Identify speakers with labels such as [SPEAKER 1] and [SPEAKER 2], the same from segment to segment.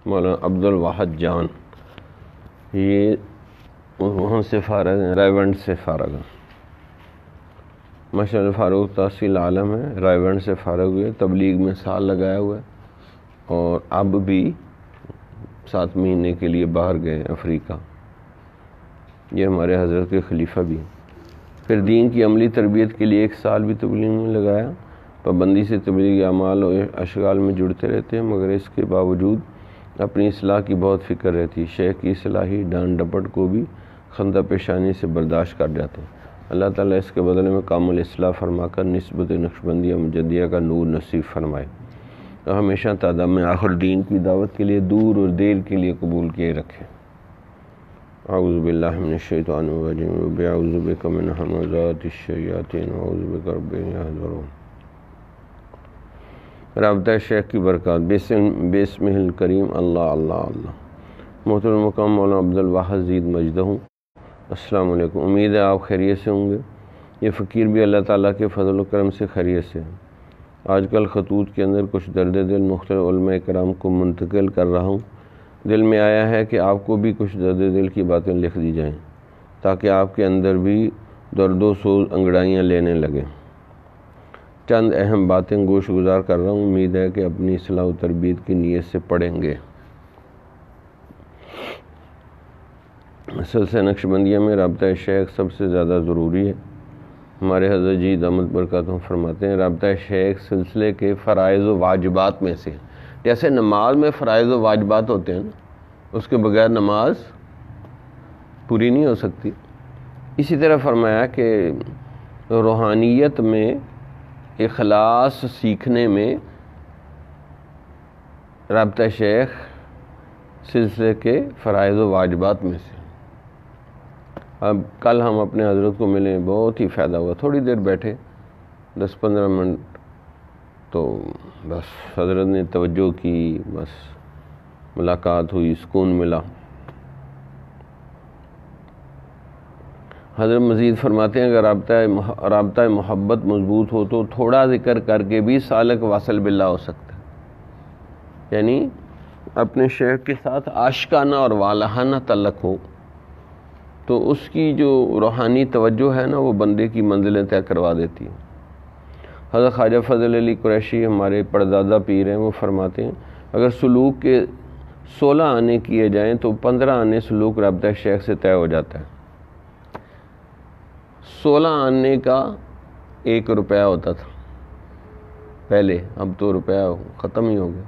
[SPEAKER 1] مولانا عبد الواحد جان، یہ وہاں سے فارغ ہیں، رائے ونڈ سے فارغ ہیں، ماشاء اللہ فاروق تحصیل عالم ہے، رائے ونڈ سے فارغ ہوئے، تبلیغ میں سال لگایا ہوا ہے، اور اب بھی 7 مہینے کے لیے باہر گئے افریقہ۔ یہ ہمارے حضرت کے خلیفہ بھی ہیں۔ پھر دین کی عملی تربیت کے لیے 1 سال بھی تبلیغ میں لگایا، پابندی سے تبلیغی اعمال و اشغال میں جڑتے رہتے ہیں، مگر اس کے باوجود اپنی اصلاح کی بہت فکر رہتی۔ شیخ کی اصلاحی ڈانٹ ڈپٹ کو بھی خندہ پیشانی سے برداشت کر جاتے ہیں۔ اللہ تعالیٰ اس کے بدلے میں کامل اصلاح فرما کر نسبت نقشبندیہ مجدیہ کا نور نصیب فرمائے، اور ہمیشہ تعدام آخر دین کی دعوت کے لیے دور اور دیر کے لیے قبول کیے رکھے۔ اعوذ باللہ من الشیطان الرجیم، اعوذ بک من همزات الشیاطین، اعوذ بک رب ان یحضرون۔ رابطہ شیخ کی برکات۔ بسم الکریم اللہ اللہ اللہ۔ محترم مقام مولانا عبد الواحد زید مجدہ، السلام علیکم۔ امید ہے آپ خیریت سے ہوں گے۔ یہ فقیر بھی اللہ تعالیٰ کے فضل و کرم سے خیریت سے ہے۔ آج کل خطوط کے اندر کچھ درد دل مختلف علماء کرام کو منتقل کر رہا ہوں۔ دل میں آیا ہے کہ آپ کو بھی کچھ درد دل کی باتیں لکھ دی جائیں، تاکہ آپ کے اندر بھی درد و سوز انگڑائیاں لینے لگیں۔ چند اہم باتیں گوش گزار کر رہا ہوں، امید ہے کہ اپنی اصلاح و تربیت کی نیت سے پڑھیں گے۔ سلسلہ نقشبندیہ میں رابطہ شیخ سب سے زیادہ ضروری ہے۔ ہمارے حضرت جی دامت برکاتہم فرماتے ہیں، رابطہ شیخ سلسلے کے فرائض و واجبات میں سے، جیسے نماز میں فرائض و واجبات ہوتے ہیں، اس کے بغیر نماز پوری نہیں ہو سکتی، اسی طرح فرمایا کہ روحانیت میں اخلاص سیکھنے میں رابطہ شیخ سلسلے کے فرائض و واجبات میں سے۔ اب کل ہم اپنے حضرت کو ملے، بہت ہی فائدہ ہوا، تھوڑی دیر بیٹھے 10-15 منٹ، تو بس حضرت نے توجہ کی، بس ملاقات ہوئی، سکون ملا۔ حضرت مزید فرماتے ہیں، اگر رابطہ محبت مضبوط ہو تو تھوڑا ذکر کر کے بھی سالک واصل باللہ ہو سکتا ہے، یعنی اپنے شیخ کے ساتھ عاشقانہ اور والہانہ تعلق ہو تو اس کی جو روحانی توجہ ہے نا، وہ بندے کی منزلیں طے کروا دیتی ہے۔ حضرت خواجہ فضل علی قریشی ہمارے پردادا پیر ہیں، وہ فرماتے ہیں اگر سلوک کے 16 آنے کیے جائیں تو 15 آنے سلوک رابطہ شیخ سے طے ہو جاتا ہے۔ 16 آنے کا 1 روپیہ ہوتا تھا پہلے، اب تو روپیہ ختم ہی ہو گیا،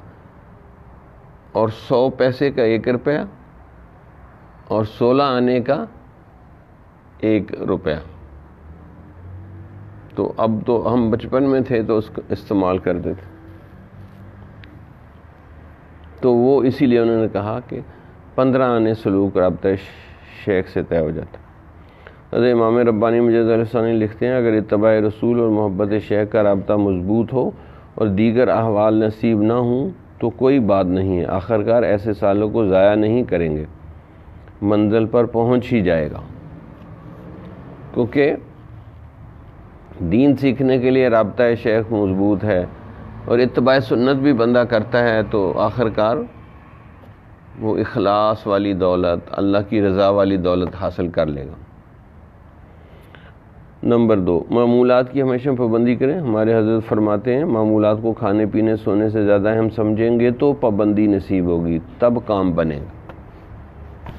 [SPEAKER 1] اور 100 پیسے کا 1 روپیہ، اور 16 آنے کا 1 روپیہ۔ تو اب تو ہم بچپن میں تھے تو اس کو استعمال کرتے تھے، تو وہ اسی لیے انہوں نے کہا کہ 15 آنے سلوک رابطہ شیخ سے طے ہو جاتا۔ حضرت امام ربانی مجدد علیہ السلام لکھتے ہیں، اگر اتباع رسول اور محبت شیخ کا رابطہ مضبوط ہو اور دیگر احوال نصیب نہ ہوں تو کوئی بات نہیں ہے، آخرکار ایسے سالوں کو ضائع نہیں کریں گے، منزل پر پہنچ ہی جائے گا۔ کیونکہ دین سیکھنے کے لیے رابطہ شیخ مضبوط ہے اور اتباع سنت بھی بندہ کرتا ہے تو آخرکار وہ اخلاص والی دولت، اللہ کی رضا والی دولت حاصل کر لے گا۔ نمبر 2، معمولات کی ہمیشہ پابندی کریں۔ ہمارے حضرت فرماتے ہیں، معمولات کو کھانے پینے سونے سے زیادہ اہم سمجھیں گے تو پابندی نصیب ہوگی، تب کام بنے گا۔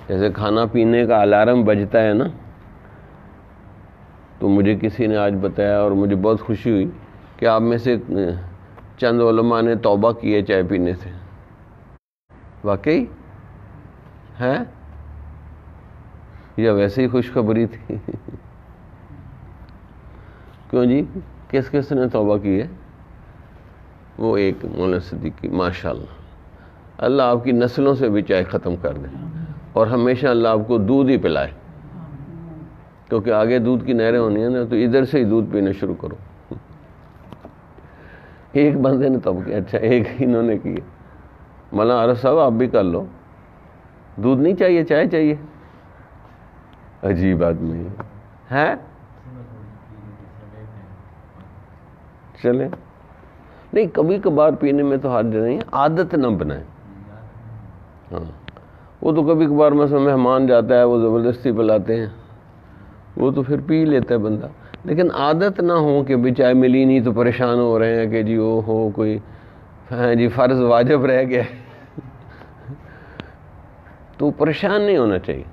[SPEAKER 1] جیسے کھانا پینے کا الارم بجتا ہے نا، تو مجھے کسی نے آج بتایا اور مجھے بہت خوشی ہوئی کہ آپ میں سے چند علماء نے توبہ کی ہے چائے پینے سے۔ واقعی ہے یا ویسے ہی خوشخبری تھی؟ کیوں جی، کس کس نے توبہ کی ہے؟ وہ ایک مولانا صدیقی، ماشاءاللہ، اللہ آپ کی نسلوں سے بھی چائے ختم کر دے اور ہمیشہ اللہ آپ کو دودھ ہی پلائے، کیونکہ آگے دودھ کی نہریں ہونی ہیں نا، تو ادھر سے ہی دودھ پینا شروع کرو۔ ایک بندے نے توبہ کی، اچھا ایک انہوں نے کی، مولانا عارف صاحب آپ بھی کر لو، دودھ نہیں چاہیے، چائے چاہیے، عجیب آدمی ہے۔ چلیں، نہیں کبھی کبھار پینے میں تو حرج نہیں، عادت نہ بنائیں، ہاں وہ تو کبھی کبھار مثلا مہمان جاتا ہے وہ زبردستی پلاتے ہیں، وہ تو پھر پی لیتا ہے بندہ، لیکن عادت نہ ہو کہ بھی چائے ملی نہیں تو پریشان ہو رہے ہیں کہ جی وہ ہو کوئی ہاں جی فرض واجب رہ گیا تو پریشان نہیں ہونا چاہیے،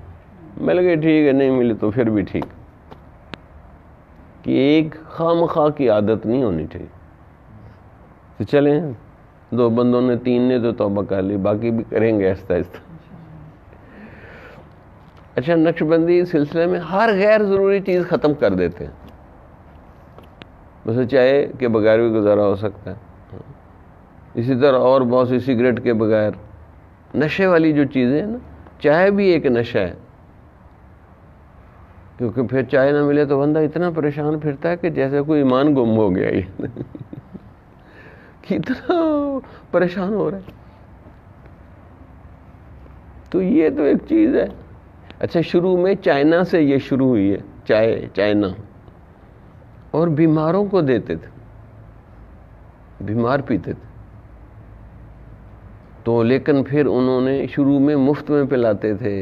[SPEAKER 1] مل گئی ٹھیک ہے، نہیں ملی تو پھر بھی ٹھیک، کہ ایک خواہ مخواہ کی عادت نہیں ہونی چاہیے. تو چلیں 2 بندوں نے 3 نے تو توبہ کر لی، باقی بھی کریں گے آہستہ آہستہ. اچھا نقش بندی سلسلے میں ہر غیر ضروری چیز ختم کر دیتے ہیں، بس چائے کے بغیر بھی گزارا ہو سکتا ہے، اسی طرح اور بہت سی سگریٹ کے بغیر، نشے والی جو چیزیں ہیں نا، چائے بھی ایک نشہ ہے، کیونکہ پھر چائے نہ ملے تو بندہ اتنا پریشان پھرتا ہے کہ جیسے کوئی ایمان گم ہو گیا ہی اتنا پریشان ہو رہا ہے. تو یہ تو ایک چیز ہے. اچھا شروع میں چائنا سے یہ شروع ہوئی ہے، چائنا، اور بیماروں کو دیتے تھے، بیمار پیتے تھے، تو لیکن پھر انہوں نے شروع میں مفت میں پلاتے تھے،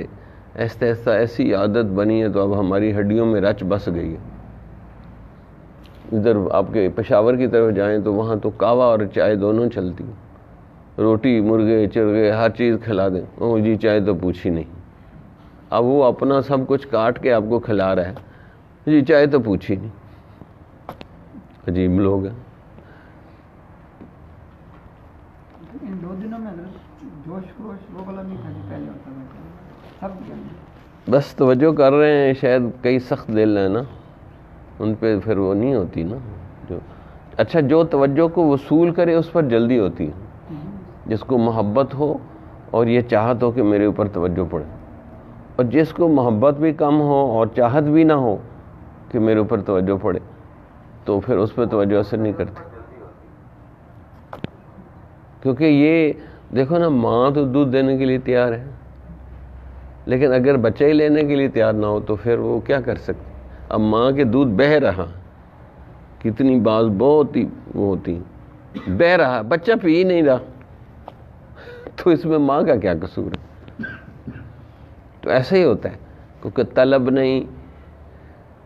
[SPEAKER 1] ایسا ایسا ایسی عادت بنی ہے تو اب ہماری ہڈیوں میں رچ بس گئی ہے. ادھر آپ کے پشاور کی طرف جائیں تو وہاں تو کہوہ اور چائے دونوں چلتی، روٹی مرغے چرغے ہر چیز کھلا دیں، او جی چائے تو پوچھی نہیں. اب وہ اپنا سب کچھ کاٹ کے آپ کو کھلا رہا ہے، جی چائے تو پوچھی نہیں. عجیب لوگ ہیں.
[SPEAKER 2] ان 2 دنوں میں جوش خروش وہ والا نہیں تھا جو پہلے ہوتا تھا،
[SPEAKER 1] بس توجہ کر رہے ہیں، شاید کئی سخت دل ہیں نا ان پہ پھر وہ نہیں ہوتی نا جو اچھا جو توجہ کو وصول کرے اس پر جلدی ہوتی ہے، جس کو محبت ہو اور یہ چاہت ہو کہ میرے اوپر توجہ پڑے، اور جس کو محبت بھی کم ہو اور چاہت بھی نہ ہو کہ میرے اوپر توجہ پڑے تو پھر اس پہ توجہ اثر نہیں کرتی. کیونکہ یہ دیکھو نا، ماں تو دودھ دینے کے لیے تیار ہے، لیکن اگر بچہ ہی لینے کے لیے تیار نہ ہو تو پھر وہ کیا کر سکتی. اب ماں کے دودھ بہہ رہا، کتنی بعض بہت ہی وہ ہوتی، بہہ رہا، بچہ پی ہی نہیں رہا، تو اس میں ماں کا کیا قصور ہے. تو ایسا ہی ہوتا ہے، کیونکہ طلب نہیں،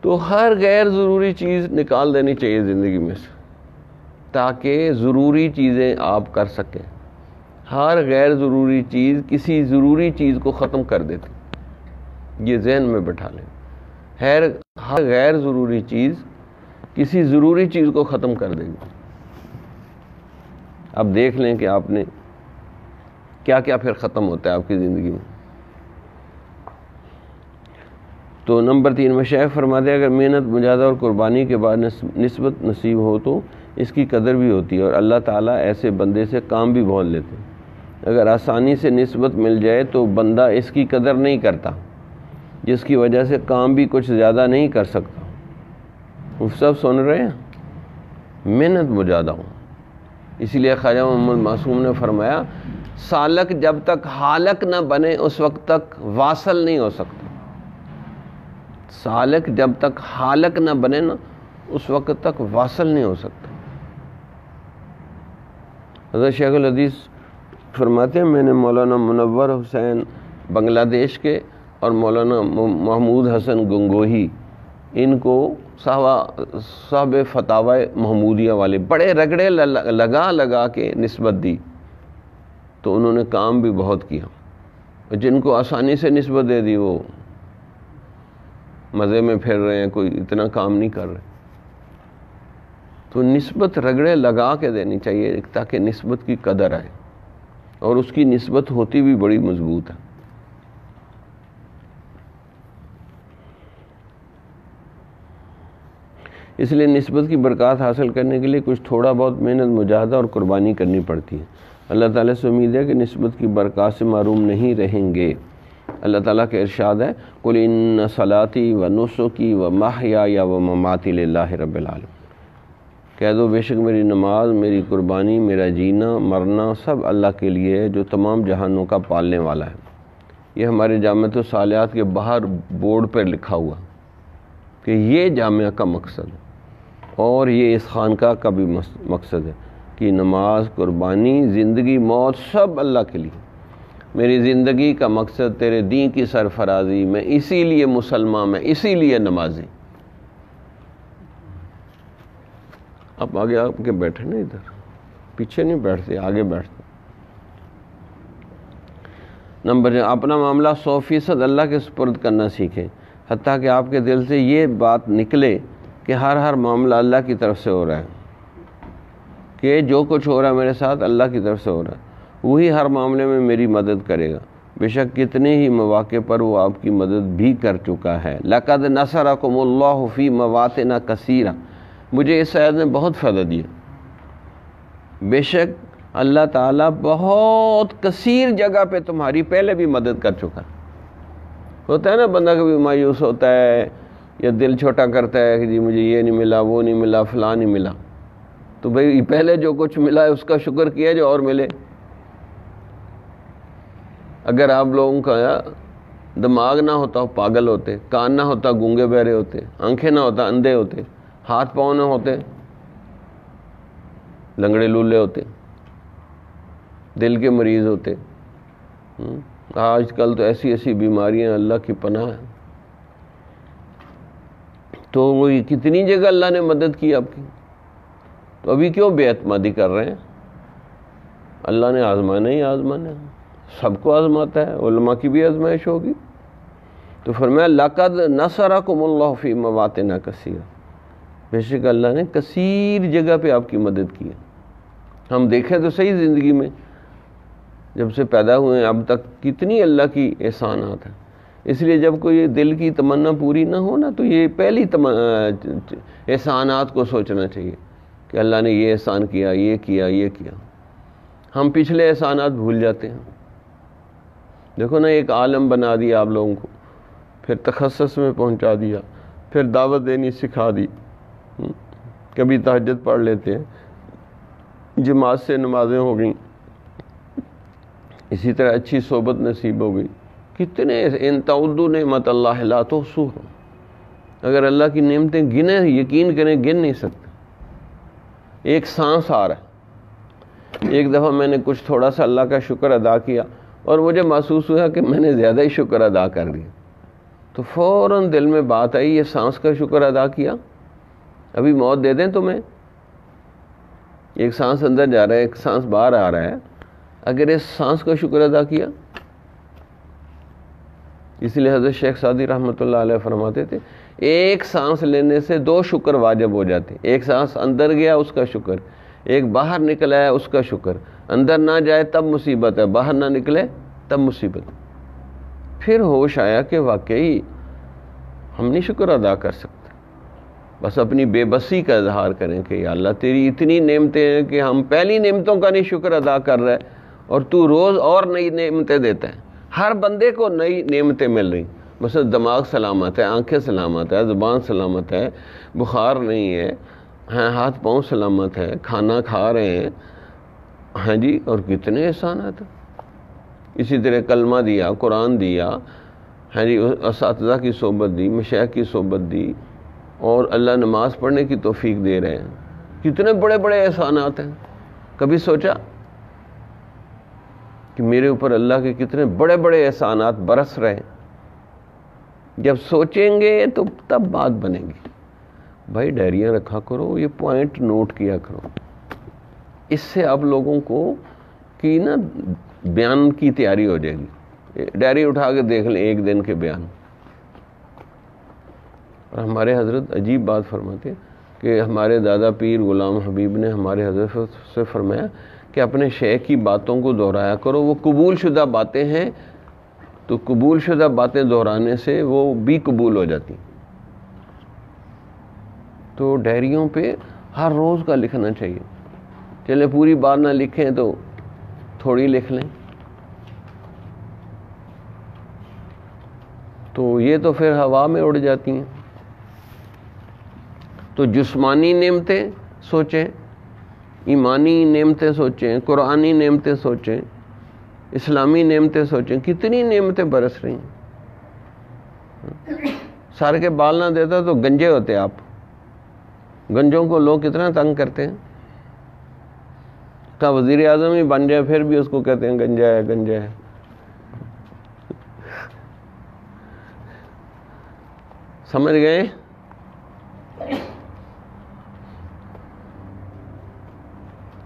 [SPEAKER 1] تو ہر غیر ضروری چیز نکال دینی چاہیے زندگی میں سے تاکہ ضروری چیزیں آپ کر سکیں. ہر غیر ضروری چیز کسی ضروری چیز کو ختم کر دیتی، یہ ذہن میں بٹھا لیں. ہر غیر ضروری چیز کسی ضروری چیز کو ختم کر دے گی. اب دیکھ لیں کہ آپ نے کیا کیا پھر ختم ہوتا ہے آپ کی زندگی میں. تو نمبر 3 مشائخ فرماتے ہیں اگر محنت مجاہدہ اور قربانی کے بعد نسبت نصیب ہو تو اس کی قدر بھی ہوتی ہے، اور اللہ تعالیٰ ایسے بندے سے کام بھی بہت لیتے ہیں. اگر آسانی سے نسبت مل جائے تو بندہ اس کی قدر نہیں کرتا، جس کی وجہ سے کام بھی کچھ زیادہ نہیں کر سکتا. وہ سب سن رہے ہیں، محنت مجاہدہ ہو. اسی لیے خواجہ محمد معصوم نے فرمایا سالک جب تک حالک نہ بنے اس وقت تک واصل نہیں ہو سکتا. سالک جب تک حالک نہ بنے نا اس وقت تک واصل نہیں ہو سکتا. حضرت شیخ الحدیث فرماتے ہیں میں نے مولانا منور حسین بنگلہ دیش کے اور مولانا محمود حسن گنگوہی ان کو صاحب فتاوی محمودیہ والے بڑے رگڑے لگا کے نسبت دی، تو انہوں نے کام بھی بہت کیا. جن کو آسانی سے نسبت دے دی وہ مزے میں پھر رہے ہیں، کوئی اتنا کام نہیں کر رہے. تو نسبت رگڑے لگا کے دینی چاہیے تاکہ نسبت کی قدر آئے، اور اس کی نسبت ہوتی بھی بڑی مضبوط ہے. اس لیے نسبت کی برکات حاصل کرنے کے لیے کچھ تھوڑا بہت محنت مجاہدہ اور قربانی کرنی پڑتی ہے. اللہ تعالیٰ سے امید ہے کہ نسبت کی برکات سے محروم نہیں رہیں گے. اللہ تعالیٰ کا ارشاد ہے قل ان صلاتی و نسکی و محیای و مماتی للہ رب العالمین. کہہ دو بے شک میری نماز، میری قربانی، میرا جینا مرنا سب اللہ کے لیے ہے جو تمام جہانوں کا پالنے والا ہے. یہ ہمارے جامعۃ الصالحات کے باہر بورڈ پر لکھا ہوا کہ یہ جامعہ کا مقصد ہے، اور یہ اس خانقاہ کا بھی مقصد ہے کہ نماز، قربانی، زندگی، موت سب اللہ کے لیے. میری زندگی کا مقصد تیرے دین کی سرفرازی، میں اسی لیے مسلمان، میں اسی لیے نمازی۔ آپ آگے آ کے بیٹھے نا، ادھر پیچھے نہیں بیٹھتے، آگے بیٹھتے۔ نمبر 4، اپنا معاملہ 100% اللہ کے سپرد کرنا سیکھیں، حتیٰ کہ آپ کے دل سے یہ بات نکلے کہ ہر معاملہ اللہ کی طرف سے ہو رہا ہے، کہ جو کچھ ہو رہا ہے میرے ساتھ اللہ کی طرف سے ہو رہا ہے، وہی ہر معاملے میں میری مدد کرے گا، بے شک کتنے ہی مواقع پر وہ آپ کی مدد بھی کر چکا ہے۔ لَقَدْ نَصَرَكُمُ اللَّهُ فِي مَوَاطِنَ كَثِيرَةٍ، مجھے اس آیت نے بہت فائدہ دیا۔ بے شک اللہ تعالیٰ بہت کثیر جگہ پہ تمہاری پہلے بھی مدد کر چکا۔ ہوتا ہے نا بندہ کبھی مایوس ہوتا ہے یا دل چھوٹا کرتا ہے کہ جی مجھے یہ نہیں ملا، وہ نہیں ملا، فلاں نہیں ملا، تو بھئی پہلے جو کچھ ملا ہے اس کا شکر کیا جو اور ملے۔ اگر آپ لوگوں کا دماغ نہ ہوتا پاگل ہوتے، کان نہ ہوتا گونگے بہرے ہوتے، آنکھیں نہ ہوتا اندھے ہوتے، ہاتھ پاؤں نہ ہوتے لنگڑے لولے ہوتے، دل کے مریض ہوتے۔ آج کل تو ایسی بیماریاں اللہ کی پناہ ہے۔ تو وہ کتنی جگہ اللہ نے مدد کی آپ کی، تو ابھی کیوں بے اعتمادی کر رہے ہیں؟ اللہ نے آزمانا ہی آزمانا ہے، سب کو آزماتا ہے، علماء کی بھی آزمائش ہوگی۔ تو فرمایا لَقَدْ نَصَرَكُمُ اللَّهُ فِي مَوَاطِنَ كَثِيرَةٍ، بے شک اللہ نے کثیر جگہ پہ آپ کی مدد کی ہے۔ ہم دیکھیں تو صحیح زندگی میں جب سے پیدا ہوئے ہیں اب تک کتنی اللہ کی احسانات ہیں۔ اس لیے جب کوئی دل کی تمنا پوری نہ ہو نا، تو یہ پہلی احسانات کو سوچنا چاہیے کہ اللہ نے یہ احسان کیا، یہ کیا، یہ کیا۔ ہم پچھلے احسانات بھول جاتے ہیں۔ دیکھو نا، ایک عالم بنا دیا آپ لوگوں کو، پھر تخصص میں پہنچا دیا، پھر دعوت دینی سکھا دی، کبھی تہجد پڑھ لیتے ہیں، جماعت سے نمازیں ہو گئیں، اسی طرح اچھی صحبت نصیب ہو گئی۔ کتنے ان تعدوا نعمت اللہ لا تحصوها، اگر اللہ کی نعمتیں گنیں، یقین کریں گن نہیں سکتے۔ ایک سانس آ رہا ہے، ایک دفعہ میں نے کچھ تھوڑا سا اللہ کا شکر ادا کیا اور مجھے محسوس ہوا کہ میں نے زیادہ ہی شکر ادا کر دیا، تو فوراً دل میں بات آئی، یہ سانس کا شکر ادا کیا، ابھی موت دے دیں تمہیں۔ ایک سانس اندر جا رہا ہے، ایک سانس باہر آ رہا ہے، اگر اس سانس کا شکر ادا کیا۔ اس لیے حضرت شیخ سعدی رحمۃ اللہ علیہ فرماتے تھے ایک سانس لینے سے 2 شکر واجب ہو جاتے، ایک سانس اندر گیا اس کا شکر، ایک باہر نکل آیا اس کا شکر۔ اندر نہ جائے تب مصیبت ہے، باہر نہ نکلے تب مصیبت۔ پھر ہوش آیا کہ واقعی ہم نہیں شکر ادا کر سکتے، بس اپنی بے بسی کا اظہار کریں کہ یا اللہ تیری اتنی نعمتیں ہیں کہ ہم پہلی نعمتوں کا نہیں شکر ادا کر رہے، اور تو روز اور نئی نعمتیں دیتا ہے۔ ہر بندے کو نئی نعمتیں مل رہی، مثلا دماغ سلامت ہے، آنکھیں سلامت ہے، زبان سلامت ہے، بخار نہیں ہے، ہاتھ پاؤں سلامت ہے، کھانا کھا رہے ہیں، ہاں جی، اور کتنے احسانات ہیں۔ اسی طرح کلمہ دیا، قرآن دیا، ہاں جی، اساتذہ کی صحبت دی، مشائخ کی صحبت دی، اور اللہ نماز پڑھنے کی توفیق دے رہے ہیں۔ کتنے بڑے بڑے احسانات ہیں۔ کبھی سوچا کہ میرے اوپر اللہ کے کتنے بڑے بڑے احسانات برس رہے ہیں؟ جب سوچیں گے تو تب بات بنے گی۔ بھائی ڈائریاں رکھا کرو، یہ پوائنٹ نوٹ کیا کرو، اس سے آپ لوگوں کو کی نا بیان کی تیاری ہو جائے گی۔ ڈائری اٹھا کے دیکھ لیں ایک دن کے بیان۔ اور ہمارے حضرت عجیب بات فرماتے کہ ہمارے دادا پیر غلام حبیب نے ہمارے حضرت سے فرمایا کہ اپنے شیخ کی باتوں کو دہرایا کرو، وہ قبول شدہ باتیں ہیں، تو قبول شدہ باتیں دہرانے سے وہ بھی قبول ہو جاتی۔ تو ڈائریوں پہ ہر روز کا لکھنا چاہیے۔ چلے پوری بات نہ لکھیں تو تھوڑی لکھ لیں، تو یہ تو پھر ہوا میں اڑ جاتی ہیں۔ تو جسمانی نعمتیں سوچیں، ایمانی نعمتیں سوچیں، قرآنی نعمتیں سوچیں، اسلامی نعمتیں سوچیں، کتنی نعمتیں برس رہی ہیں۔ سر کے بال نہ دیتا تو گنجے ہوتے آپ۔ گنجوں کو لوگ کتنا تنگ کرتے ہیں، کا وزیر اعظم ہی بن جائے پھر بھی اس کو کہتے ہیں گنجا ہے، گنجا ہے۔ سمجھ گئے؟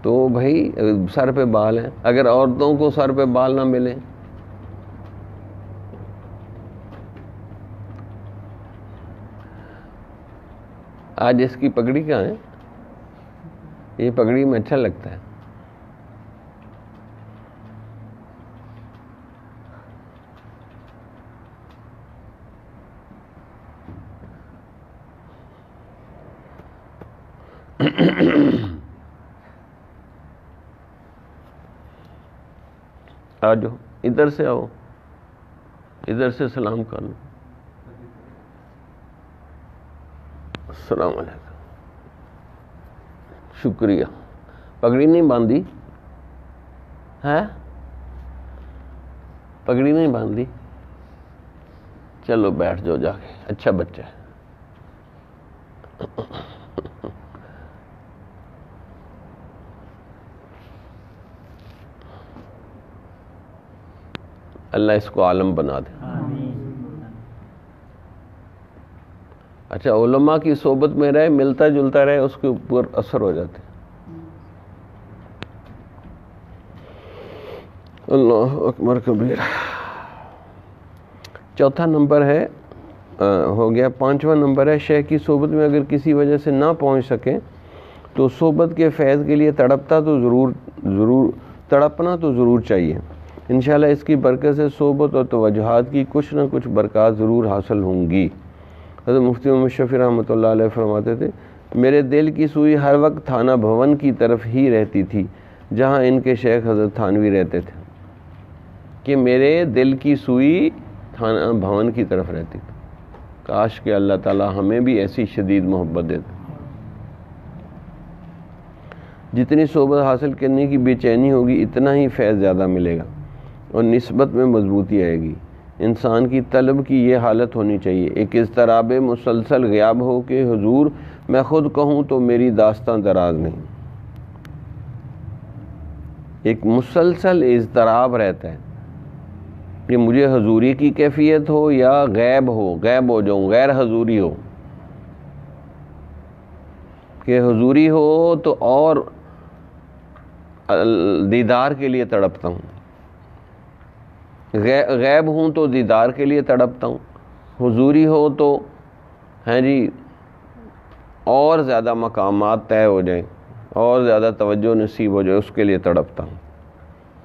[SPEAKER 1] تو بھائی سر پہ بال ہیں، اگر عورتوں کو سر پہ بال نہ ملیں، آج اس کی پگڑی کہاں ہے؟ یہ پگڑی میں اچھا لگتا ہے. آ جاؤ، ادھر سے آؤ، ادھر سے سلام کر لو. السلام علیکم. شکریہ. پگڑی نہیں باندھی ہے؟ پگڑی نہیں باندھی؟ چلو بیٹھ جاؤ جا کے، اچھا بچہ ہے. اللہ اس کو عالم بنا دے. اچھا، علماء کی صحبت میں رہے، ملتا جلتا رہے، اس کے اوپر اثر ہو جاتے. اللہ اکبر کبیر. چوتھا نمبر ہے، ہو گیا. پانچواں نمبر ہے، شیخ کی صحبت میں اگر کسی وجہ سے نہ پہنچ سکیں تو صحبت کے فیض کے لیے تڑپنا تو ضرور چاہیے. انشاءاللہ اس کی برکت سے صحبت اور توجہات کی کچھ نہ کچھ برکات ضرور حاصل ہوں گی. حضرت مفتی محمد شفیع رحمۃ اللہ علیہ فرماتے تھے، میرے دل کی سوئی ہر وقت تھانہ بھون کی طرف ہی رہتی تھی جہاں ان کے شیخ حضرت تھانوی رہتے تھے. کہ میرے دل کی سوئی تھانہ بھون کی طرف رہتی تھی. کاش کہ اللہ تعالی ہمیں بھی ایسی شدید محبت دیتا. جتنی صحبت حاصل کرنے کی بے چینی ہوگی اتنا ہی فیض زیادہ ملے گا اور نسبت میں مضبوطی آئے گی. انسان کی طلب کی یہ حالت ہونی چاہیے، ایک اضطراب مسلسل غیاب ہو کہ حضور میں خود کہوں تو میری داستان دراز نہیں. ایک مسلسل اضطراب رہتا ہے کہ مجھے حضوری کی کیفیت ہو یا غیب ہو جاؤں، غیر حضوری ہو. کہ حضوری ہو تو اور دیدار کے لیے تڑپتا ہوں، غیب ہوں تو دیدار کے لیے تڑپتا ہوں، حضوری ہو تو جی اور زیادہ مقامات طے ہو جائیں، اور زیادہ توجہ نصیب ہو جائے، اس کے لیے تڑپتا ہوں.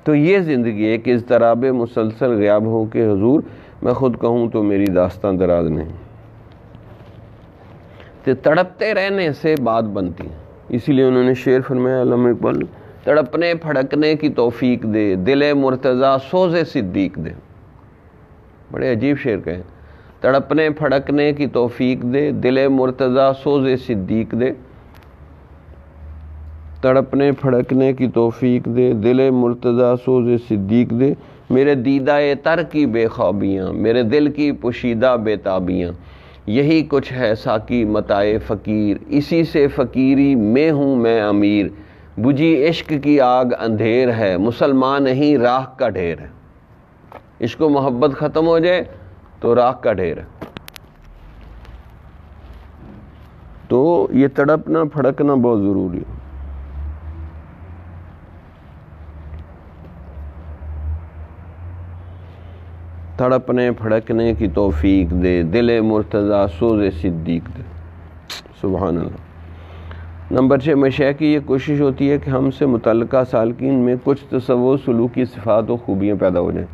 [SPEAKER 1] تو یہ زندگی ایک اضطراب مسلسل غیاب ہو کہ حضور میں خود کہوں تو میری داستان دراز نہیں. تو تڑپتے رہنے سے بات بنتی ہے. اسی لیے انہوں نے شعر فرمایا علامہ اقبال، تڑپنے پھڑکنے کی توفیق دے، دل مرتضیٰ سوز صدیق دے. بڑے عجیب شعر کہیں، تڑپنے پھڑکنے کی توفیق دے، دل مرتضیٰ سوز صدیق دے. تڑپنے پھڑکنے کی توفیق دے، دل مرتضیٰ سوز صدیق دے. میرے دیدہ تر کی بے خوابیاں، میرے دل کی پوشیدہ بے تابیاں، یہی کچھ ہے ساقی متاع فقیر، اسی سے فقیری میں ہوں میں امیر. بجھی عشق کی آگ اندھیر ہے، مسلمان نہیں راکھ کا ڈھیر ہے. عشق و محبت ختم ہو جائے تو راکھ کا ڈھیر ہے. تو یہ تڑپنا پھڑکنا بہت ضروری ہے. تڑپنے پھڑکنے کی توفیق دے، دل مرتضیٰ سوز صدیق دے. سبحان اللہ. نمبر 6، مشائخ کی یہ کوشش ہوتی ہے کہ ہم سے متعلقہ سالکین میں کچھ تصور، سلوکی صفات و خوبیاں پیدا ہو جائیں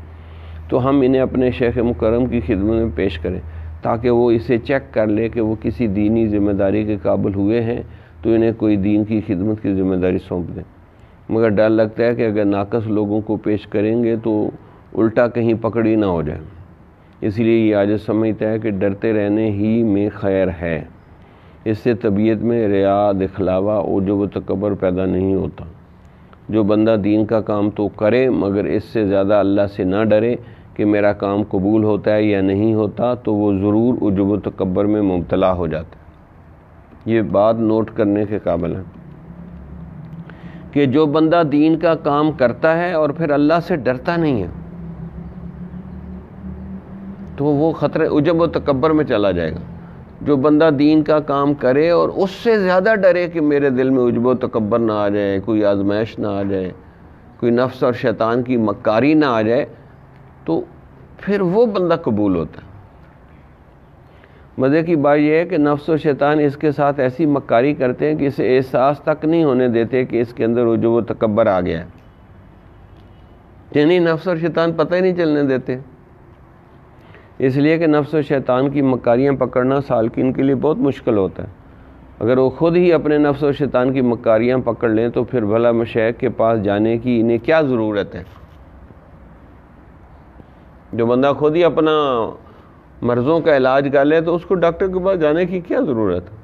[SPEAKER 1] تو ہم انہیں اپنے شیخ مکرم کی خدمت میں پیش کریں تاکہ وہ اسے چیک کر لے کہ وہ کسی دینی ذمہ داری کے قابل ہوئے ہیں تو انہیں کوئی دین کی خدمت کی ذمہ داری سونپ دیں. مگر ڈر لگتا ہے کہ اگر ناقص لوگوں کو پیش کریں گے تو الٹا کہیں پکڑی نہ ہو جائے. اس لیے یہ عاجز سمجھتا ہے کہ ڈرتے رہنے ہی میں خیر ہے. اس سے طبیعت میں ریا، دکھلاوا، عجب و تکبر پیدا نہیں ہوتا. جو بندہ دین کا کام تو کرے مگر اس سے زیادہ اللہ سے نہ ڈرے کہ میرا کام قبول ہوتا ہے یا نہیں ہوتا تو وہ ضرور عجب و تکبر میں مبتلا ہو جاتا ہے. یہ بات نوٹ کرنے کے قابل ہے کہ جو بندہ دین کا کام کرتا ہے اور پھر اللہ سے ڈرتا نہیں ہے تو وہ خطرے عجب و تکبر میں چلا جائے گا. جو بندہ دین کا کام کرے اور اس سے زیادہ ڈرے کہ میرے دل میں عجب و تکبر نہ آ جائے، کوئی آزمائش نہ آ جائے، کوئی نفس اور شیطان کی مکاری نہ آ جائے، تو پھر وہ بندہ قبول ہوتا ہے۔ مزے کی بات یہ ہے کہ نفس و شیطان اس کے ساتھ ایسی مکاری کرتے ہیں کہ اسے احساس تک نہیں ہونے دیتے کہ اس کے اندر عجب و تکبر آ گیا ہے، یعنی نفس اور شیطان پتہ ہی نہیں چلنے دیتے، اس لیے کہ نفس و شیطان کی مکاریاں پکڑنا سالکین کے لیے بہت مشکل ہوتا ہے۔ اگر وہ خود ہی اپنے نفس و شیطان کی مکاریاں پکڑ لیں تو پھر بھلا مشائخ کے پاس جانے کی انہیں کیا ضرورت ہے؟ جو بندہ خود ہی اپنا مرضوں کا علاج کر لے تو اس کو ڈاکٹر کے پاس جانے کی کیا ضرورت ہے؟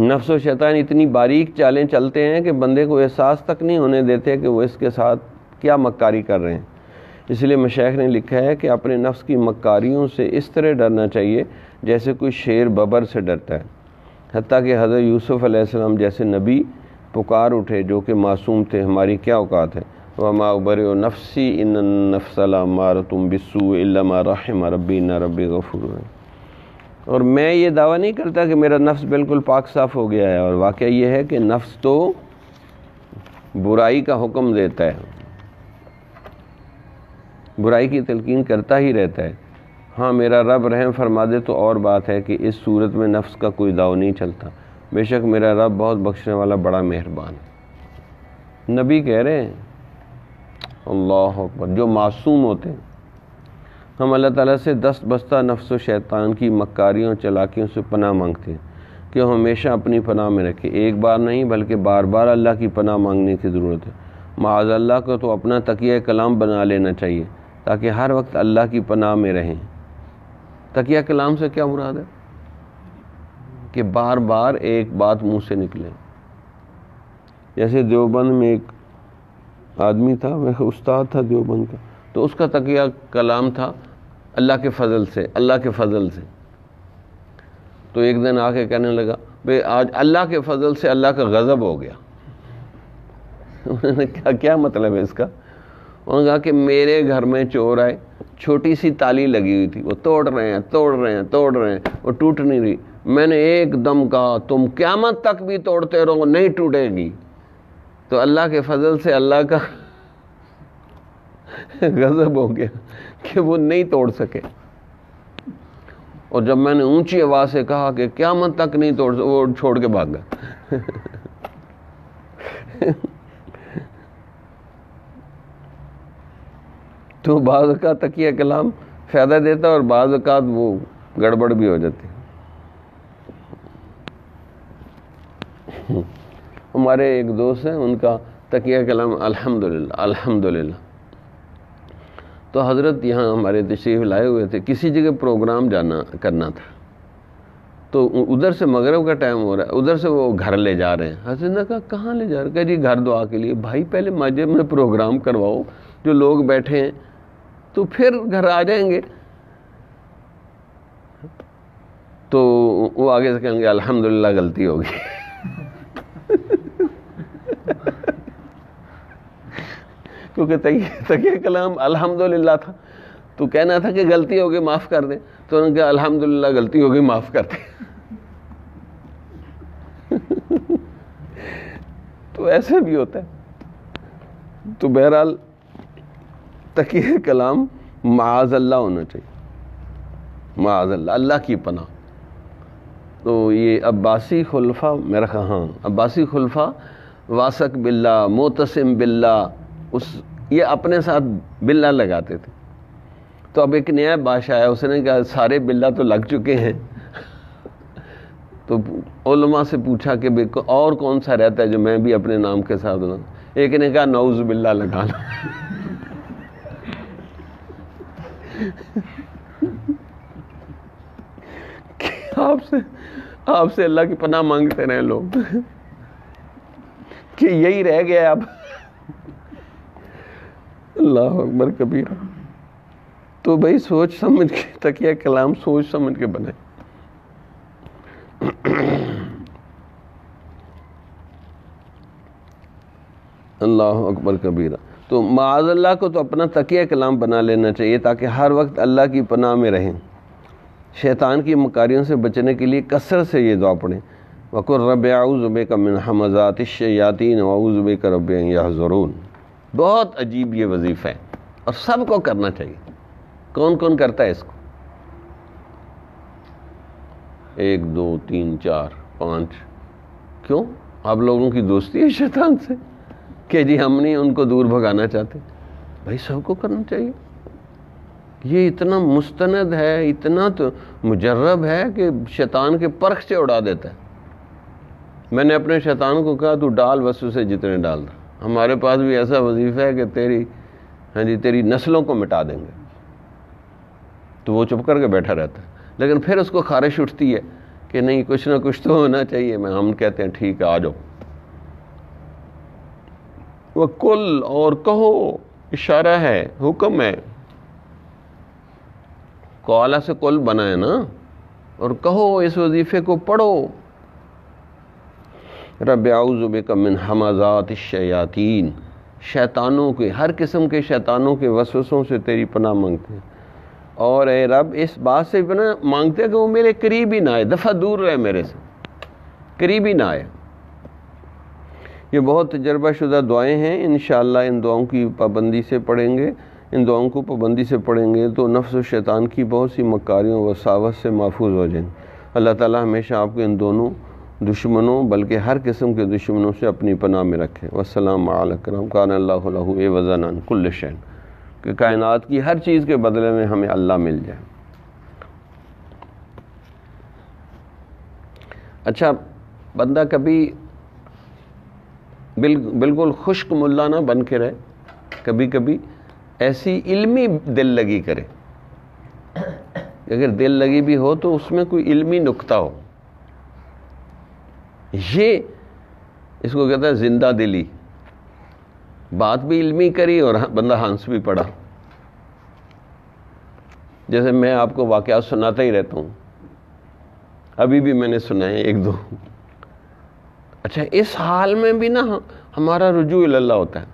[SPEAKER 1] نفس و شیطان اتنی باریک چالیں چلتے ہیں کہ بندے کو احساس تک نہیں ہونے دیتے کہ وہ اس کے ساتھ کیا مکاری کر رہے ہیں۔ اس لیے مشائخ نے لکھا ہے کہ اپنے نفس کی مکاریوں سے اس طرح ڈرنا چاہیے جیسے کوئی شیر ببر سے ڈرتا ہے، حتیٰ کہ حضرت یوسف علیہ السلام جیسے نبی پکار اٹھے جو کہ معصوم تھے، ہماری کیا اوقات ہے، وَمَا أُبَرِّئُ نَفْسِي إِنَّ النَّفْسَ لَأَمَّارَةٌ بِالسُّوءِ إِلَّا مَا رَحِمَ رَبِّي إِنَّ رَبِّي غَفُورٌ رحیم۔ اور میں یہ دعویٰ نہیں کرتا کہ میرا نفس بالکل پاک صاف ہو گیا ہے، اور واقعہ یہ ہے کہ نفس تو برائی کا حکم دیتا ہے، برائی کی تلقین کرتا ہی رہتا ہے۔ ہاں میرا رب رحم فرما دے تو اور بات ہے کہ اس صورت میں نفس کا کوئی داؤ نہیں چلتا، بے شک میرا رب بہت بخشنے والا بڑا مہربان ہے۔ نبی کہہ رہے ہیں، اللہ اکبر، جو معصوم ہوتے ہیں۔ ہم اللہ تعالیٰ سے دست بستہ نفس و شیطان کی مکاریوں چالاکیوں سے پناہ مانگتے ہیں کہ وہ ہمیشہ اپنی پناہ میں رکھے، ایک بار نہیں بلکہ بار بار اللہ کی پناہ مانگنے کی ضرورت ہے۔ معاذ اللہ کو تو اپنا تکیہ کلام بنا لینا چاہیے تاکہ ہر وقت اللہ کی پناہ میں رہیں۔ تکیہ کلام سے کیا مراد ہے؟ کہ بار بار ایک بات منہ سے نکلے۔ جیسے دیوبند میں ایک آدمی تھا، وہ استاد تھا دیوبند کا، تو اس کا تکیہ کلام تھا اللہ کے فضل سے، اللہ کے فضل سے۔ تو ایک دن آ کے کہنے لگا بھئی آج اللہ کے فضل سے اللہ کا غضب ہو گیا۔ انہوں نے کہا کیا مطلب ہے اس کا؟ انہوں نے کہا کہ میرے گھر میں چور آئے، چھوٹی سی تالی لگی ہوئی تھی، وہ توڑ رہے ہیں، وہ ٹوٹ نہیں رہی۔ میں نے ایک دم کہا تم قیامت تک بھی توڑتے رہو، نہیں ٹوٹے گی۔ تو اللہ کے فضل سے اللہ کا غضب ہو گیا کہ وہ نہیں توڑ سکے۔ اور جب میں نے اونچی آواز سے کہا کہ قیامت تک نہیں توڑ سکے، وہ چھوڑ کے بھاگ گیا۔ تو بعض اوقات تکیہ کلام فائدہ دیتا اور بعض اوقات وہ گڑبڑ بھی ہو جاتی۔ ہمارے ایک دوست ہیں، ان کا تکیہ کلام الحمدللہ۔ تو حضرت یہاں ہمارے تشریف لائے ہوئے تھے، کسی جگہ پروگرام جانا کرنا تھا، تو ادھر سے مغرب کا ٹائم ہو رہا ہے، ادھر سے وہ گھر لے جا رہے ہیں۔ حضرت نے کہا کہاں لے جا رہے ہیں؟ کہا جی گھر دعا کے لیے۔ بھائی پہلے مسجد میں پروگرام کرواؤ، جو لوگ بیٹھے ہیں تو پھر گھر آ جائیں گے۔ تو وہ آگے سے کہیں گے الحمدللہ غلطی ہوگی۔ کیونکہ تکیہ کلام الحمدللہ تھا، تو کہنا تھا کہ غلطی ہوگی معاف کر دیں، تو انہوں نے کہا الحمدللہ غلطی ہوگی معاف کر دیں۔ تو ایسے بھی ہوتا ہے۔ تو بہرحال تکیہ کلام معاذ اللہ ہونا چاہیے، معاذ اللہ، اللہ کی پناہ۔ تو یہ عباسی خلفاء، میرا ہاں عباسی خلفاء واسق باللہ، معتصم باللہ، یہ اپنے ساتھ باللہ لگاتے تھے۔ تو اب ایک نیا بادشاہ آیا، اس نے کہا سارے باللہ تو لگ چکے ہیں، تو علماء سے پوچھا کہ اور کون سا رہتا ہے جو میں بھی اپنے نام کے ساتھ لگاؤں؟ ایک نے کہا نعوذ باللہ لگانا۔ آپ سے اللہ کی پناہ مانگتے رہے لوگ کہ یہی رہ گیا اب۔ اللہ اکبر کبیرہ۔ تو بھائی سوچ سمجھ کے تکیہ کلام سوچ سمجھ کے بنائے۔ اللہ اکبر کبیرہ۔ تو معاذ اللہ کو تو اپنا تکیہ کلام بنا لینا چاہیے تاکہ ہر وقت اللہ کی پناہ میں رہیں۔ شیطان کی مکاریوں سے بچنے کے لیے کثرت سے یہ دعا پڑھیں، وَقُلْ رَبِّ أَعُوذُ بِكَ مِنْ هَمَزَاتِ الشَّيَاطِينِ وَأَعُوذُ بِكَ رَبِّ أَنْ يَحْضُرُونَ۔ بہت عجیب یہ وظیفہ ہے اور سب کو کرنا چاہیے۔ کون کون کرتا ہے اس کو؟ 1 2 3 4 5۔ کیوں؟ آپ لوگوں کی دوستی ہے شیطان سے کہ جی ہم نہیں ان کو دور بھگانا چاہتے؟ بھائی سب کو کرنا چاہیے۔ یہ اتنا مستند ہے، اتنا تو مجرب ہے کہ شیطان کے پرخ سے اڑا دیتا ہے۔ میں نے اپنے شیطان کو کہا تو ڈال وسوسے جتنے ڈال رہا، ہمارے پاس بھی ایسا وظیفہ ہے کہ تیری نسلوں کو مٹا دیں گے، تو وہ چپ کر کے بیٹھا رہتا ہے، لیکن پھر اس کو خارش اٹھتی ہے کہ نہیں کچھ نہ کچھ تو ہونا چاہیے۔ ہم کہتے ہیں ٹھیک ہے آ جاؤ۔ وہ کل اور کہو، اشارہ ہے، حکم ہے، قالا سے کل بنا ہے نا، اور کہو اس وظیفے کو پڑھو، رب اعوذ بک من ہمزات الشیاطین، شیطانوں کے ہر قسم کے شیطانوں کے وسوسوں سے تیری پناہ مانگتے ہیں، اور اے رب اس بات سے پناہ مانگتے ہیں کہ وہ میرے قریب ہی نہ آئے، دفعہ دور رہے میرے سے، قریب ہی نہ آئے۔ یہ بہت تجربہ شدہ دعائیں ہیں، انشاءاللہ ان دعاؤں کی پابندی سے پڑھیں گے، ان دعاؤں کو پابندی سے پڑھیں گے تو نفس و شیطان کی بہت سی مکاریوں و وساوس سے محفوظ ہو جائیں۔ اللہ تعالی ہمیشہ آپ کو ان دونوں دشمنوں بلکہ ہر قسم کے دشمنوں سے اپنی پناہ میں رکھے۔ والسلام علیکم، کان اللہ لہ عوضا عن کل شیء، کہ کائنات کی ہر چیز کے بدلے میں ہمیں اللہ مل جائے۔ اچھا، بندہ کبھی بالکل خشک ملا نہ بن کے رہے، کبھی کبھی ایسی علمی دل لگی کرے۔ اگر دل لگی بھی ہو تو اس میں کوئی علمی نکتہ ہو، یہ اس کو کہتا ہے زندہ دلی، بات بھی علمی کری اور بندہ ہنس بھی پڑا۔ جیسے میں آپ کو واقعات سناتا ہی رہتا ہوں، ابھی بھی میں نے سنائے 1 2۔ اچھا، اس حال میں بھی نا ہمارا رجوع اللہ ہوتا ہے،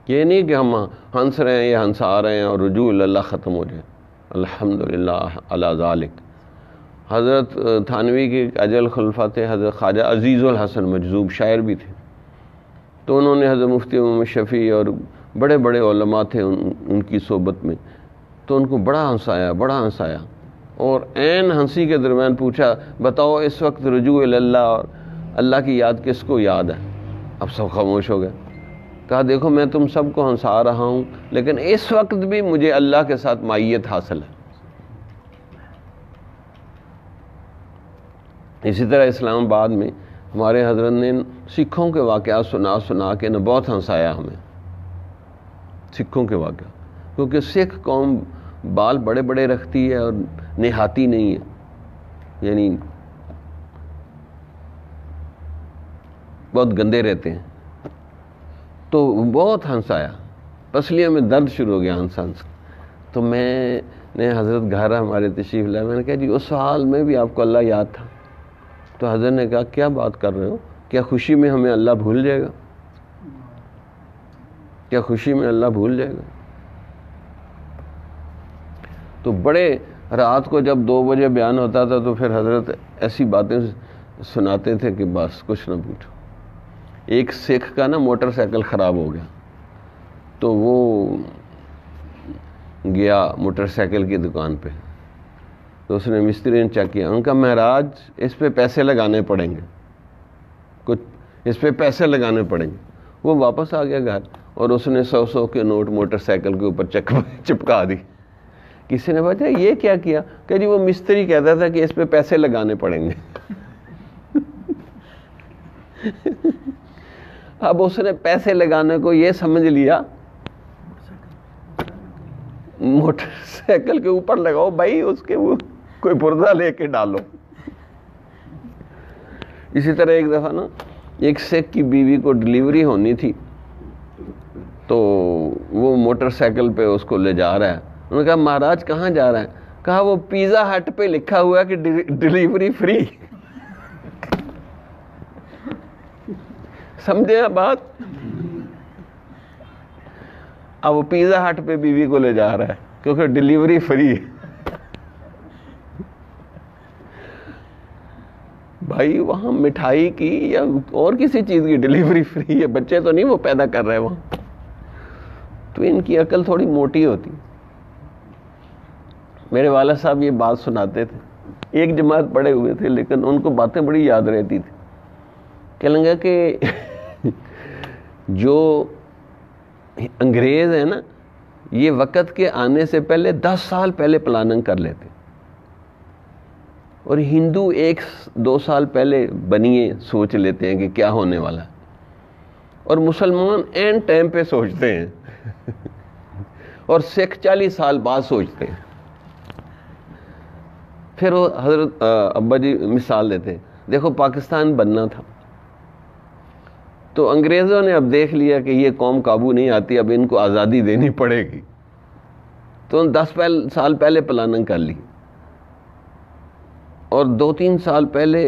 [SPEAKER 1] یہ نہیں کہ ہم ہنس رہے ہیں یا ہنسا رہے ہیں اور رجوع اللہ ختم ہو جائے۔ الحمدللہ علی ذالک۔ حضرت تھانوی کے اجل خلفاء تھے، حضرت خواجہ عزیز الحسن مجذوب، شاعر بھی تھے، تو انہوں نے حضرت مفتی محمد شفیع اور بڑے بڑے علماء تھے ان کی صحبت میں، تو ان کو بڑا ہنسایا اور عین ہنسی کے درمیان پوچھا بتاؤ اس وقت رجوع اللہ اور اللہ کی یاد کس کو یاد ہے؟ اب سب خاموش ہو گئے۔ کہا دیکھو میں تم سب کو ہنسا رہا ہوں لیکن اس وقت بھی مجھے اللہ کے ساتھ معیت حاصل ہے۔ اسی طرح اسلام آباد میں ہمارے حضرت نے سکھوں کے واقعات سنا کے نہ بہت ہنسایا ہمیں، سکھوں کے واقعات، کیونکہ سکھ قوم بال بڑے بڑے رکھتی ہے اور نہاتی نہیں ہے، یعنی بہت گندے رہتے ہیں، تو بہت ہنسایا، پسلیوں میں درد شروع ہو گیا ہنس تو میں نے حضرت گھر ہمارے تشریف لائے، میں نے کہا جی اس حال میں بھی آپ کو اللہ یاد تھا؟ تو حضرت نے کہا کیا بات کر رہے ہو، کیا خوشی میں ہمیں اللہ بھول جائے گا؟ کیا خوشی میں اللہ بھول جائے گا؟ تو بڑے رات کو جب 2 بجے بیان ہوتا تھا تو پھر حضرت ایسی باتیں سناتے تھے کہ بس کچھ نہ پوچھو۔ ایک سکھ کا نا موٹر سائیکل خراب ہو گیا، تو وہ گیا موٹر سائیکل کی دکان پہ، تو اس نے مستری نے چیک کیا، ان کا مہراج اس پہ پیسے لگانے پڑیں گے، کچھ اس پہ پیسے لگانے پڑیں گے۔ وہ واپس آ گیا گھر اور اس نے 100 کے نوٹ موٹر سائیکل کے اوپر چپکا دی۔ کسی نے پوچھا یہ کیا کیا؟ کہ جی وہ مستری کہتا تھا کہ اس پہ پیسے لگانے پڑیں گے۔ اب اس نے پیسے لگانے کو یہ سمجھ لیا موٹر سائیکل کے اوپر لگاؤ بھائی، اس کے وہ کوئی پردہ لے کے ڈالو۔ اسی طرح ایک دفعہ نا ایک سکھ کی بیوی کو ڈلیوری ہونی تھی، تو وہ موٹر سائیکل پہ اس کو لے جا رہا ہے۔ انہوں نے کہا مہاراج کہاں جا رہا ہے؟ کہا وہ پیزا ہٹ پہ لکھا ہوا ہے کہ ڈلیوری فری۔ سمجھے آپ بات؟ اب وہ پیزا ہٹ پہ بیوی کو لے جا رہا ہے کیونکہ ڈلیوری فری ہے۔ بھائی وہاں مٹھائی کی یا اور کسی چیز کی ڈیلیوری فری ہے، بچے تو نہیں وہ پیدا کر رہے وہاں. تو ان کی عقل تھوڑی موٹی ہوتی. میرے والد صاحب یہ بات سناتے تھے، ایک جماعت پڑھے ہوئے تھے لیکن ان کو باتیں بڑی یاد رہتی تھی. کہنے لگا کہ جو انگریز ہیں نا، یہ وقت کے آنے سے پہلے 10 سال پہلے پلاننگ کر لیتے، اور ہندو 1-2 سال پہلے بنیے سوچ لیتے ہیں کہ کیا ہونے والا ہے، اور مسلمان این ٹائم پہ سوچتے ہیں اور سکھ 40 سال بعد سوچتے ہیں. پھر وہ حضرت ابا جی مثال دیتے ہیں، دیکھو پاکستان بننا تھا تو انگریزوں نے اب دیکھ لیا کہ یہ قوم قابو نہیں آتی، اب ان کو آزادی دینی پڑے گی، تو 10 سال پہلے پلاننگ کر لی، اور 2-3 سال پہلے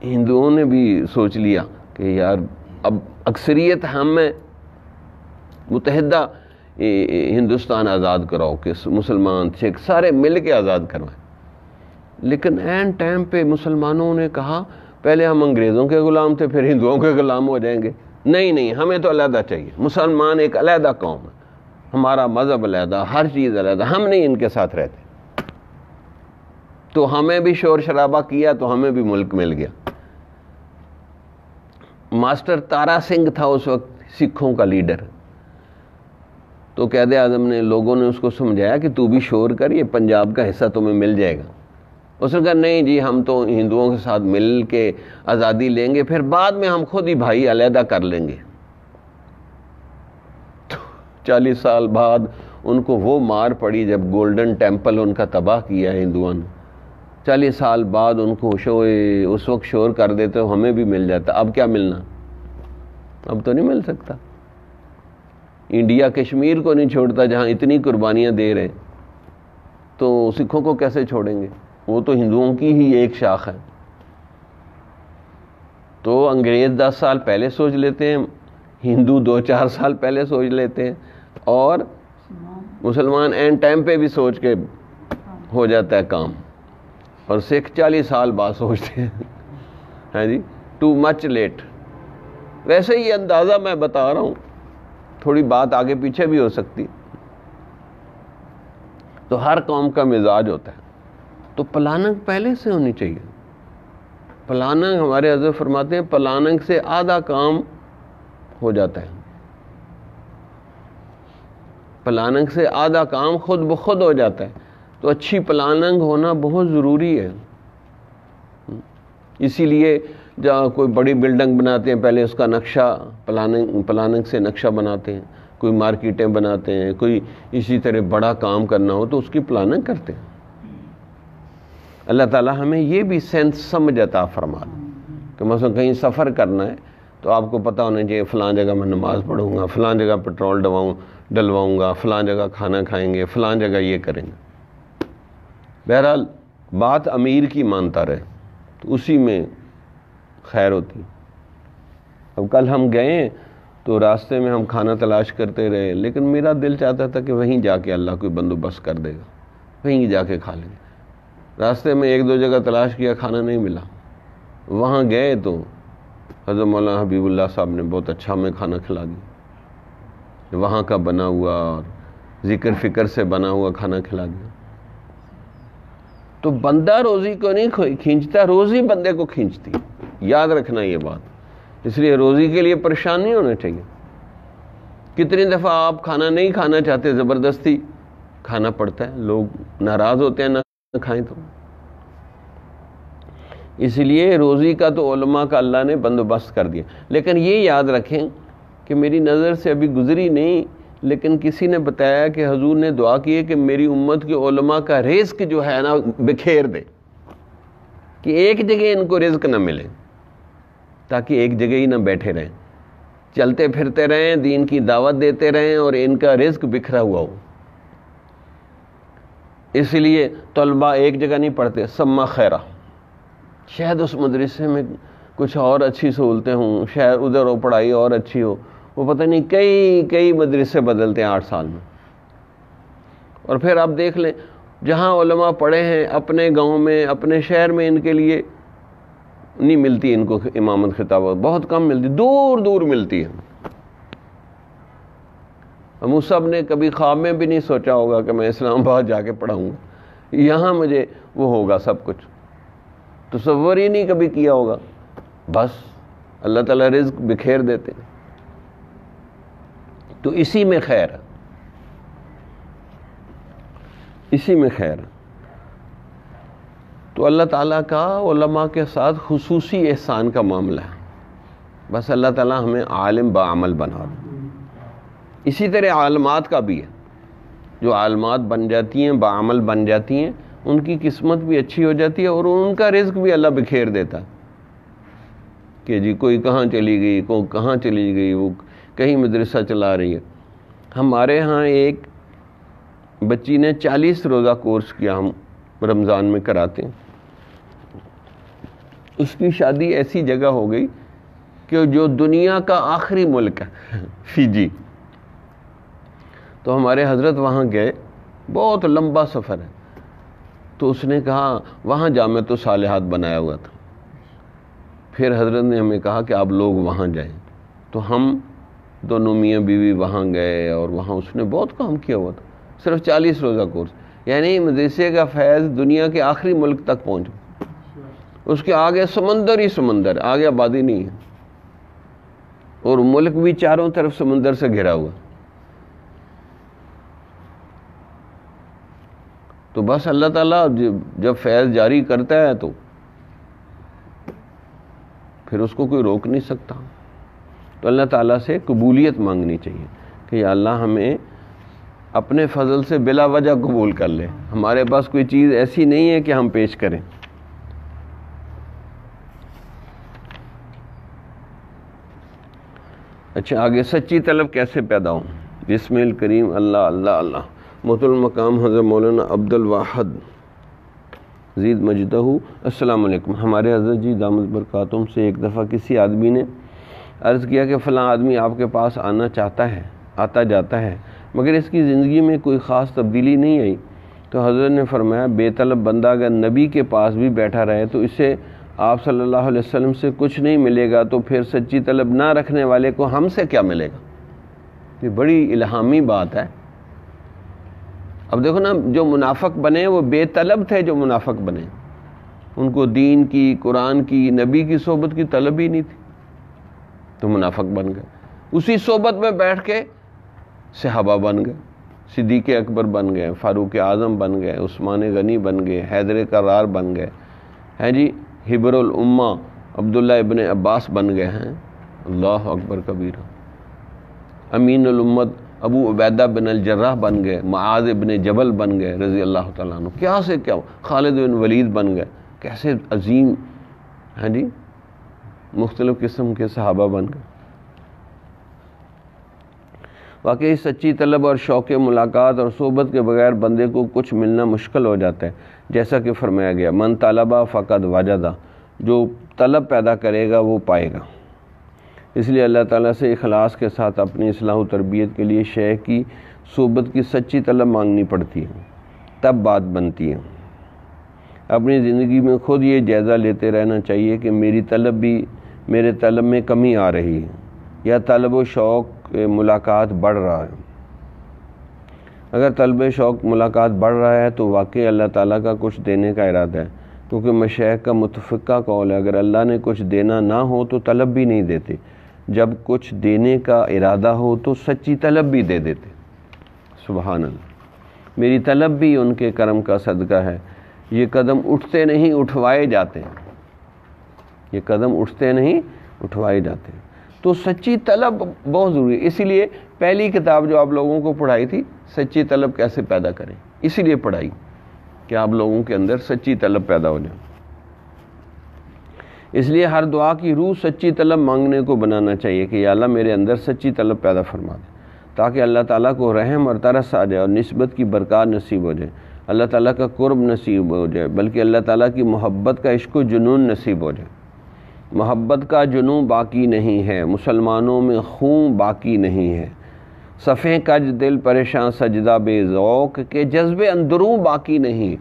[SPEAKER 1] ہندوؤں نے بھی سوچ لیا کہ یار اب اکثریت ہم میں متحدہ ہندوستان آزاد کراؤ، کہ مسلمان سکھ سارے مل کے آزاد کروائیں. لیکن این ٹائم پہ مسلمانوں نے کہا پہلے ہم انگریزوں کے غلام تھے پھر ہندوؤں کے غلام ہو جائیں گے، نہیں ہمیں تو علیحدہ چاہیے، مسلمان ایک علیحدہ قوم ہے، ہمارا مذہب علیحدہ، ہر چیز علیحدہ، ہم نہیں ان کے ساتھ رہتے. تو ہمیں بھی شور شرابہ کیا تو ہمیں بھی ملک مل گیا. ماسٹر تارا سنگھ تھا اس وقت سکھوں کا لیڈر، تو قائد اعظم نے لوگوں نے اس کو سمجھایا کہ تو بھی شور کر، یہ پنجاب کا حصہ تمہیں مل جائے گا. اس نے کہا نہیں جی ہم تو ہندوؤں کے ساتھ مل کے آزادی لیں گے، پھر بعد میں ہم خود ہی بھائی علیحدہ کر لیں گے. 40 سال بعد ان کو وہ مار پڑی جب گولڈن ٹیمپل ان کا تباہ کیا ہندوؤں نے. 40 سال بعد ان کو اس وقت شور کر دیتے ہو ہمیں بھی مل جاتا. اب کیا ملنا؟ اب تو نہیں مل سکتا. انڈیا کشمیر کو نہیں چھوڑتا جہاں اتنی قربانیاں دے رہے، تو سکھوں کو کیسے چھوڑیں گے؟ وہ تو ہندوؤں کی ہی ایک شاخ ہے. تو انگریز 10 سال پہلے سوچ لیتے ہیں، ہندو 2-4 سال پہلے سوچ لیتے ہیں، اور مسلمان این ٹائم پہ بھی سوچ کے ہو جاتا ہے کام، اور سکھ 40 سال بعد سوچتے ہیں. ہاں جی، ٹو مچ لیٹ. ویسے ہی اندازہ میں بتا رہا ہوں، تھوڑی بات آگے پیچھے بھی ہو سکتی. تو ہر قوم کا مزاج ہوتا ہے، تو پلاننگ پہلے سے ہونی چاہیے. پلاننگ ہمارے حضرت فرماتے ہیں پلاننگ سے آدھا کام ہو جاتا ہے. پلاننگ سے آدھا کام خود بخود ہو جاتا ہے. تو اچھی پلاننگ ہونا بہت ضروری ہے. اسی لیے جہاں کوئی بڑی بلڈنگ بناتے ہیں پہلے اس کا نقشہ پلاننگ سے نقشہ بناتے ہیں، کوئی مارکیٹیں بناتے ہیں، کوئی اسی طرح بڑا کام کرنا ہو تو اس کی پلاننگ کرتے ہیں. اللہ تعالیٰ ہمیں یہ بھی سینس سمجھ عطا فرما دے کہ مثلا کہیں سفر کرنا ہے تو آپ کو پتہ ہونا چاہیے فلاں جگہ میں نماز پڑھوں گا، فلاں جگہ پیٹرول ڈلواؤں گا، فلاں جگہ کھانا کھائیں گے، فلاں جگہ یہ کریں گے. بہرحال بات امیر کی مانتا رہے تو اسی میں خیر ہوتی. اب کل ہم گئے تو راستے میں ہم کھانا تلاش کرتے رہے، لیکن میرا دل چاہتا تھا کہ وہیں جا کے اللہ کوئی بندوبست کر دے گا، وہیں جا کے کھا لیں گے. راستے میں 1-2 جگہ تلاش کیا، کھانا نہیں ملا. وہاں گئے تو حضرت مولانا حبیب اللہ صاحب نے بہت اچھا ہمیں کھانا کھلا دیا، وہاں کا بنا ہوا اور ذکر فکر سے بنا ہوا کھانا کھلا دیا. تو بندہ روزی کو نہیں کھینچتا، روزی بندے کو کھینچتی. یاد رکھنا یہ بات. اس لیے روزی کے لیے پریشان نہیں ہونا چاہیے. کتنی دفعہ آپ کھانا نہیں کھانا چاہتے، زبردستی کھانا پڑتا ہے، لوگ ناراض ہوتے ہیں نہ کھائیں تو. اس لیے روزی کا تو علماء کا اللہ نے بندوبست کر دیا. لیکن یہ یاد رکھیں کہ میری نظر سے ابھی گزری نہیں، لیکن کسی نے بتایا کہ حضور نے دعا کی ہے کہ میری امت کے علماء کا رزق جو ہے نا بکھیر دے، کہ ایک جگہ ان کو رزق نہ ملے، تاکہ ایک جگہ ہی نہ بیٹھے رہیں، چلتے پھرتے رہیں، دین کی دعوت دیتے رہیں اور ان کا رزق بکھرا ہوا ہو. اس لیے طلباء ایک جگہ نہیں پڑھتے، سما خیرہ. شاید اس مدرسے میں کچھ اور اچھی سہولتیں ہوں، شاید ادھر ہو پڑھائی اور اچھی ہو، وہ پتہ نہیں کئی مدرسے بدلتے ہیں 8 سال میں. اور پھر آپ دیکھ لیں جہاں علماء پڑھے ہیں اپنے گاؤں میں اپنے شہر میں ان کے لیے نہیں ملتی ان کو امامت خطابت، بہت کم ملتی، دور دور ملتی ہے۔ مصعب نے کبھی خواب میں بھی نہیں سوچا ہوگا کہ میں اسلام آباد جا کے پڑھاؤں گا، یہاں مجھے وہ ہوگا، سب کچھ تصور ہی نہیں کبھی کیا ہوگا، بس اللہ تعالیٰ رزق بکھیر دیتے ہیں۔ تو اسی میں خیر ہے، اسی میں خیر ہے۔ تو اللہ تعالیٰ کا علماء کے ساتھ خصوصی احسان کا معاملہ ہے، بس اللہ تعالیٰ ہمیں عالم بعمل بنا دے۔ اسی طرح عالمات کا بھی ہے، جو عالمات بن جاتی ہیں، بعمل بن جاتی ہیں، ان کی قسمت بھی اچھی ہو جاتی ہے اور ان کا رزق بھی اللہ بکھیر دیتا ہے کہ جی کوئی کہاں چلی گئی، کوئی کہاں چلی گئی، وہ کہیں مدرسہ چلا رہی ہے۔ ہمارے ہاں ایک بچی نے 40 روزہ کورس کیا، ہم رمضان میں کراتے ہیں۔ اس کی شادی ایسی جگہ ہو گئی کہ جو دنیا کا آخری ملک ہے، فیجی۔ تو ہمارے حضرت وہاں گئے، بہت لمبا سفر ہے، تو اس نے کہا وہاں جامعۃ الصالحات بنایا ہوا تھا، پھر حضرت نے ہمیں کہا کہ آپ لوگ وہاں جائیں، تو ہم دونوں میاں بیوی وہاں گئے، اور وہاں اس نے بہت کام کیا ہوا تھا، صرف 40 روزہ کورس، یعنی مدرسے کا فیض دنیا کے آخری ملک تک پہنچا، اس کے آگے سمندر ہی سمندر، آگے آبادی نہیں ہے، اور ملک بھی چاروں طرف سمندر سے گھرا ہوا۔ تو بس اللہ تعالیٰ جب فیض جاری کرتا ہے تو پھر اس کو کوئی روک نہیں سکتا۔ تو اللہ تعالیٰ سے قبولیت مانگنی چاہیے کہ یا اللہ ہمیں اپنے فضل سے بلا وجہ قبول کر لے، ہمارے پاس کوئی چیز ایسی نہیں ہے کہ ہم پیش کریں۔ اچھا آگے، سچی طلب کیسے پیدا ہو؟ بسم اللہ کریم، اللہ اللہ اللہ۔ محترم المقام حضرت مولانا عبد الواحد زید مجدہ، السلام علیکم۔ ہمارے حضرت جی دامت برکاتہم سے ایک دفعہ کسی آدمی نے عرض کیا کہ فلاں آدمی آپ کے پاس آنا چاہتا ہے، آتا جاتا ہے، مگر اس کی زندگی میں کوئی خاص تبدیلی نہیں آئی۔ تو حضرت نے فرمایا بے طلب بندہ اگر نبی کے پاس بھی بیٹھا رہے تو اسے آپ صلی اللہ علیہ وسلم سے کچھ نہیں ملے گا، تو پھر سچی طلب نہ رکھنے والے کو ہم سے کیا ملے گا؟ یہ بڑی الہامی بات ہے۔ اب دیکھو نا، جو منافق بنے وہ بے طلب تھے، جو منافق بنے ان کو دین کی، قرآن کی، نبی کی صحبت کی طلب ہی نہیں تھی، تو منافق بن گئے۔ اسی صحبت میں بیٹھ کے صحابہ بن گئے، صدیق اکبر بن گئے، فاروق اعظم بن گئے، عثمان غنی بن گئے، حیدر کرار بن گئے ہیں جی، حبر الامہ عبداللہ ابن عباس بن گئے ہیں، اللہ اکبر کبیرہ۔ امین الامت ابو عبیدہ بن الجراح بن گئے، معاذ ابن جبل بن گئے رضی اللہ تعالیٰ عنہ، کیا سے کیا، خالد بن ولید بن گئے، کیسے عظیم ہیں جی، مختلف قسم کے صحابہ بن گئے۔ واقعی سچی طلب اور شوق ملاقات اور صحبت کے بغیر بندے کو کچھ ملنا مشکل ہو جاتا ہے، جیسا کہ فرمایا گیا من طلبہ فقد وجدہ، جو طلب پیدا کرے گا وہ پائے گا۔ اس لیے اللہ تعالیٰ سے اخلاص کے ساتھ اپنی اصلاح و تربیت کے لیے شیخ کی صحبت کی سچی طلب مانگنی پڑتی ہے، تب بات بنتی ہے۔ اپنی زندگی میں خود یہ جائزہ لیتے رہنا چاہیے کہ میرے طلب میں کمی آ رہی ہے یا طلب و شوق ملاقات بڑھ رہا ہے۔ اگر طلب شوق ملاقات بڑھ رہا ہے تو واقعی اللہ تعالیٰ کا کچھ دینے کا ارادہ ہے، کیونکہ مشائخ کا متفقہ قول ہے اگر اللہ نے کچھ دینا نہ ہو تو طلب بھی نہیں دیتے، جب کچھ دینے کا ارادہ ہو تو سچی طلب بھی دے دیتے۔ سبحان اللہ، میری طلب بھی ان کے کرم کا صدقہ ہے، یہ قدم اٹھتے نہیں اٹھوائے جاتے ہیں، یہ قدم اٹھتے نہیں اٹھوائے جاتے ہیں۔ تو سچی طلب بہت ضروری ہے، اسی لیے پہلی کتاب جو آپ لوگوں کو پڑھائی تھی سچی طلب کیسے پیدا کریں، اسی لیے پڑھائی کہ آپ لوگوں کے اندر سچی طلب پیدا ہو جائے۔ اس لیے ہر دعا کی روح سچی طلب مانگنے کو بنانا چاہیے کہ یا اللہ میرے اندر سچی طلب پیدا فرما دے، تاکہ اللہ تعالیٰ کو رحم اور ترس آ جائے اور نسبت کی برکات نصیب ہو جائے، اللہ تعالیٰ کا قرب نصیب ہو جائے، بلکہ اللہ تعالیٰ کی محبت کا عشق و جنون نصیب ہو جائے۔ محبت کا جنون باقی نہیں ہے، مسلمانوں میں خون باقی نہیں ہے، صفیں کج دل پریشان سجدہ بے ذوق کے جذب اندروں باقی نہیں،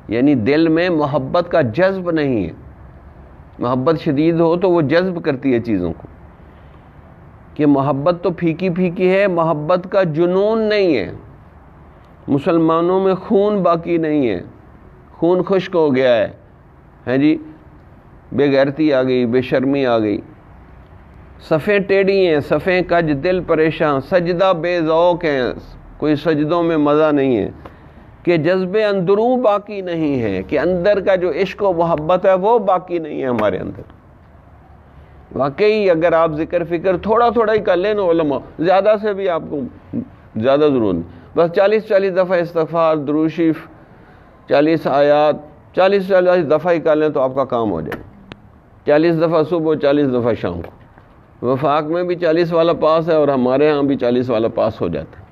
[SPEAKER 1] یعنی دل میں محبت کا جذب نہیں ہے، محبت شدید ہو تو وہ جذب کرتی ہے چیزوں کو، کہ محبت تو پھیکی پھیکی ہے، محبت کا جنون نہیں ہے. مسلمانوں میں خون باقی نہیں ہے، خون خشک ہو گیا ہے جی، بے غیرتی آ گئی، بے شرمی آ گئی، صفیں ٹیڑھی ہیں، صفیں کج، دل پریشان، سجدہ بے ذوق ہیں، کوئی سجدوں میں مزہ نہیں ہے، کہ جذبے اندروں باقی نہیں ہے، کہ اندر کا جو عشق و محبت ہے وہ باقی نہیں ہے ہمارے اندر. واقعی اگر آپ ذکر فکر تھوڑا تھوڑا ہی کر لیں نا علماء، زیادہ سے بھی آپ کو زیادہ ضرورت نہیں، بس 40 دفعہ استغفار، درود شریف، 40 آیات 40 دفعہ ہی کر لیں تو آپ کا کام ہو جائے. 40 دفعہ صبح، 40 دفعہ شام کو. وفاق میں بھی 40 والا پاس ہے اور ہمارے ہاں بھی 40 والا پاس ہو جاتا ہے.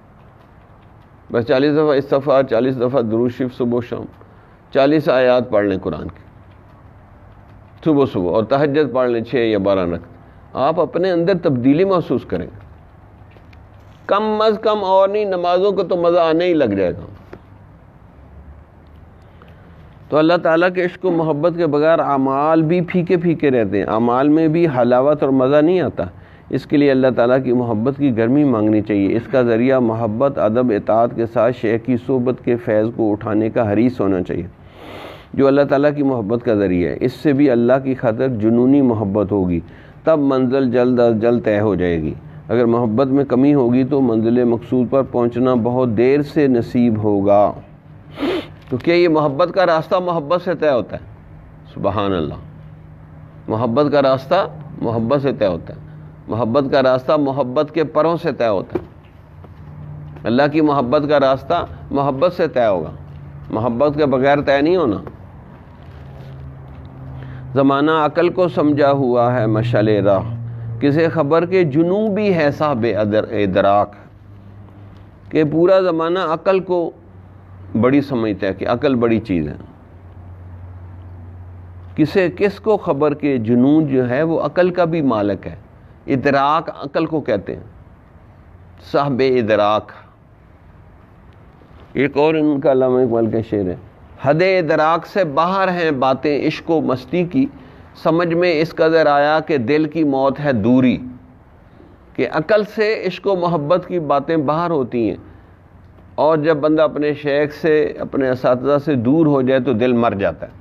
[SPEAKER 1] بس 40 دفعہ استغفار، 40 دفعہ درود شریف صبح شام، 40 آیات پڑھ لیں قرآن کی صبح، اور تہجد پڑھ لیں 6 یا 12 رکعت. آپ اپنے اندر تبدیلی محسوس کریں گے. کم از کم اور نہیں، نمازوں کو تو مزہ آنے ہی لگ جائے گا. تو اللہ تعالیٰ کے عشق و محبت کے بغیر اعمال بھی پھیکے پھیکے رہتے ہیں، اعمال میں بھی حلاوت اور مزہ نہیں آتا. اس کے لیے اللہ تعالیٰ کی محبت کی گرمی مانگنی چاہیے. اس کا ذریعہ محبت، ادب، اطاعت کے ساتھ شیخ کی صحبت کے فیض کو اٹھانے کا حریص ہونا چاہیے، جو اللہ تعالیٰ کی محبت کا ذریعہ ہے. اس سے بھی اللہ کی خاطر جنونی محبت ہوگی، تب منزل جلد از جلد طے ہو جائے گی. اگر محبت میں کمی ہوگی تو منزل مقصود پر پہنچنا بہت دیر سے نصیب ہوگا. تو کیا یہ محبت کا راستہ محبت سے طے ہوتا ہے؟ سبحان اللہ. محبت کا راستہ محبت سے طے ہوتا ہے. محبت کا راستہ محبت کے پروں سے طے ہوتا ہے. اللہ کی محبت کا راستہ محبت سے طے ہوگا، محبت کے بغیر طے نہیں ہونا. زمانہ عقل کو سمجھا ہوا ہے مشعل راہ، کسی خبر کے جنوں بھی ہے صاحب ادراک. کہ پورا زمانہ عقل کو بڑی سمجھتا ہے کہ عقل بڑی چیز ہے. کس کو خبر کے جنون جو ہے وہ عقل کا بھی مالک ہے. ادراک عقل کو کہتے ہیں، صاحب ادراک. ایک اور ان کا علامہ اقبال کا شعر ہے، حد ادراک سے باہر ہیں باتیں عشق و مستی کی، سمجھ میں اس قدر آیا کہ دل کی موت ہے دوری. کہ عقل سے عشق و محبت کی باتیں باہر ہوتی ہیں، اور جب بندہ اپنے شیخ سے، اپنے اساتذہ سے دور ہو جائے تو دل مر جاتا ہے.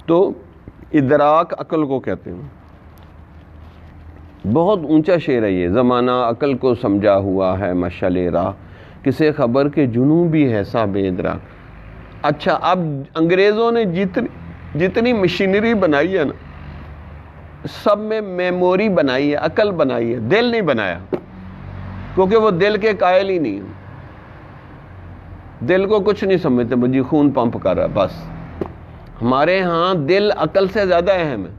[SPEAKER 1] تو ادراک عقل کو کہتے ہیں. بہت اونچا شعر ہے یہ. زمانہ عقل کو سمجھا ہوا ہے مشعل راہ، کسے خبر کے جنوں بھی ہے صاحب ادراک. اچھا، اب انگریزوں نے جتنی مشینری بنائی ہے نا، سب میں میموری بنائی ہے، عقل بنائی ہے، دل نہیں بنایا. کیونکہ وہ دل کے قائل ہی نہیں. دل کو کچھ نہیں سمجھتے، مجھے خون پمپ کر رہا ہے بس. ہمارے ہاں دل عقل سے زیادہ اہم ہے.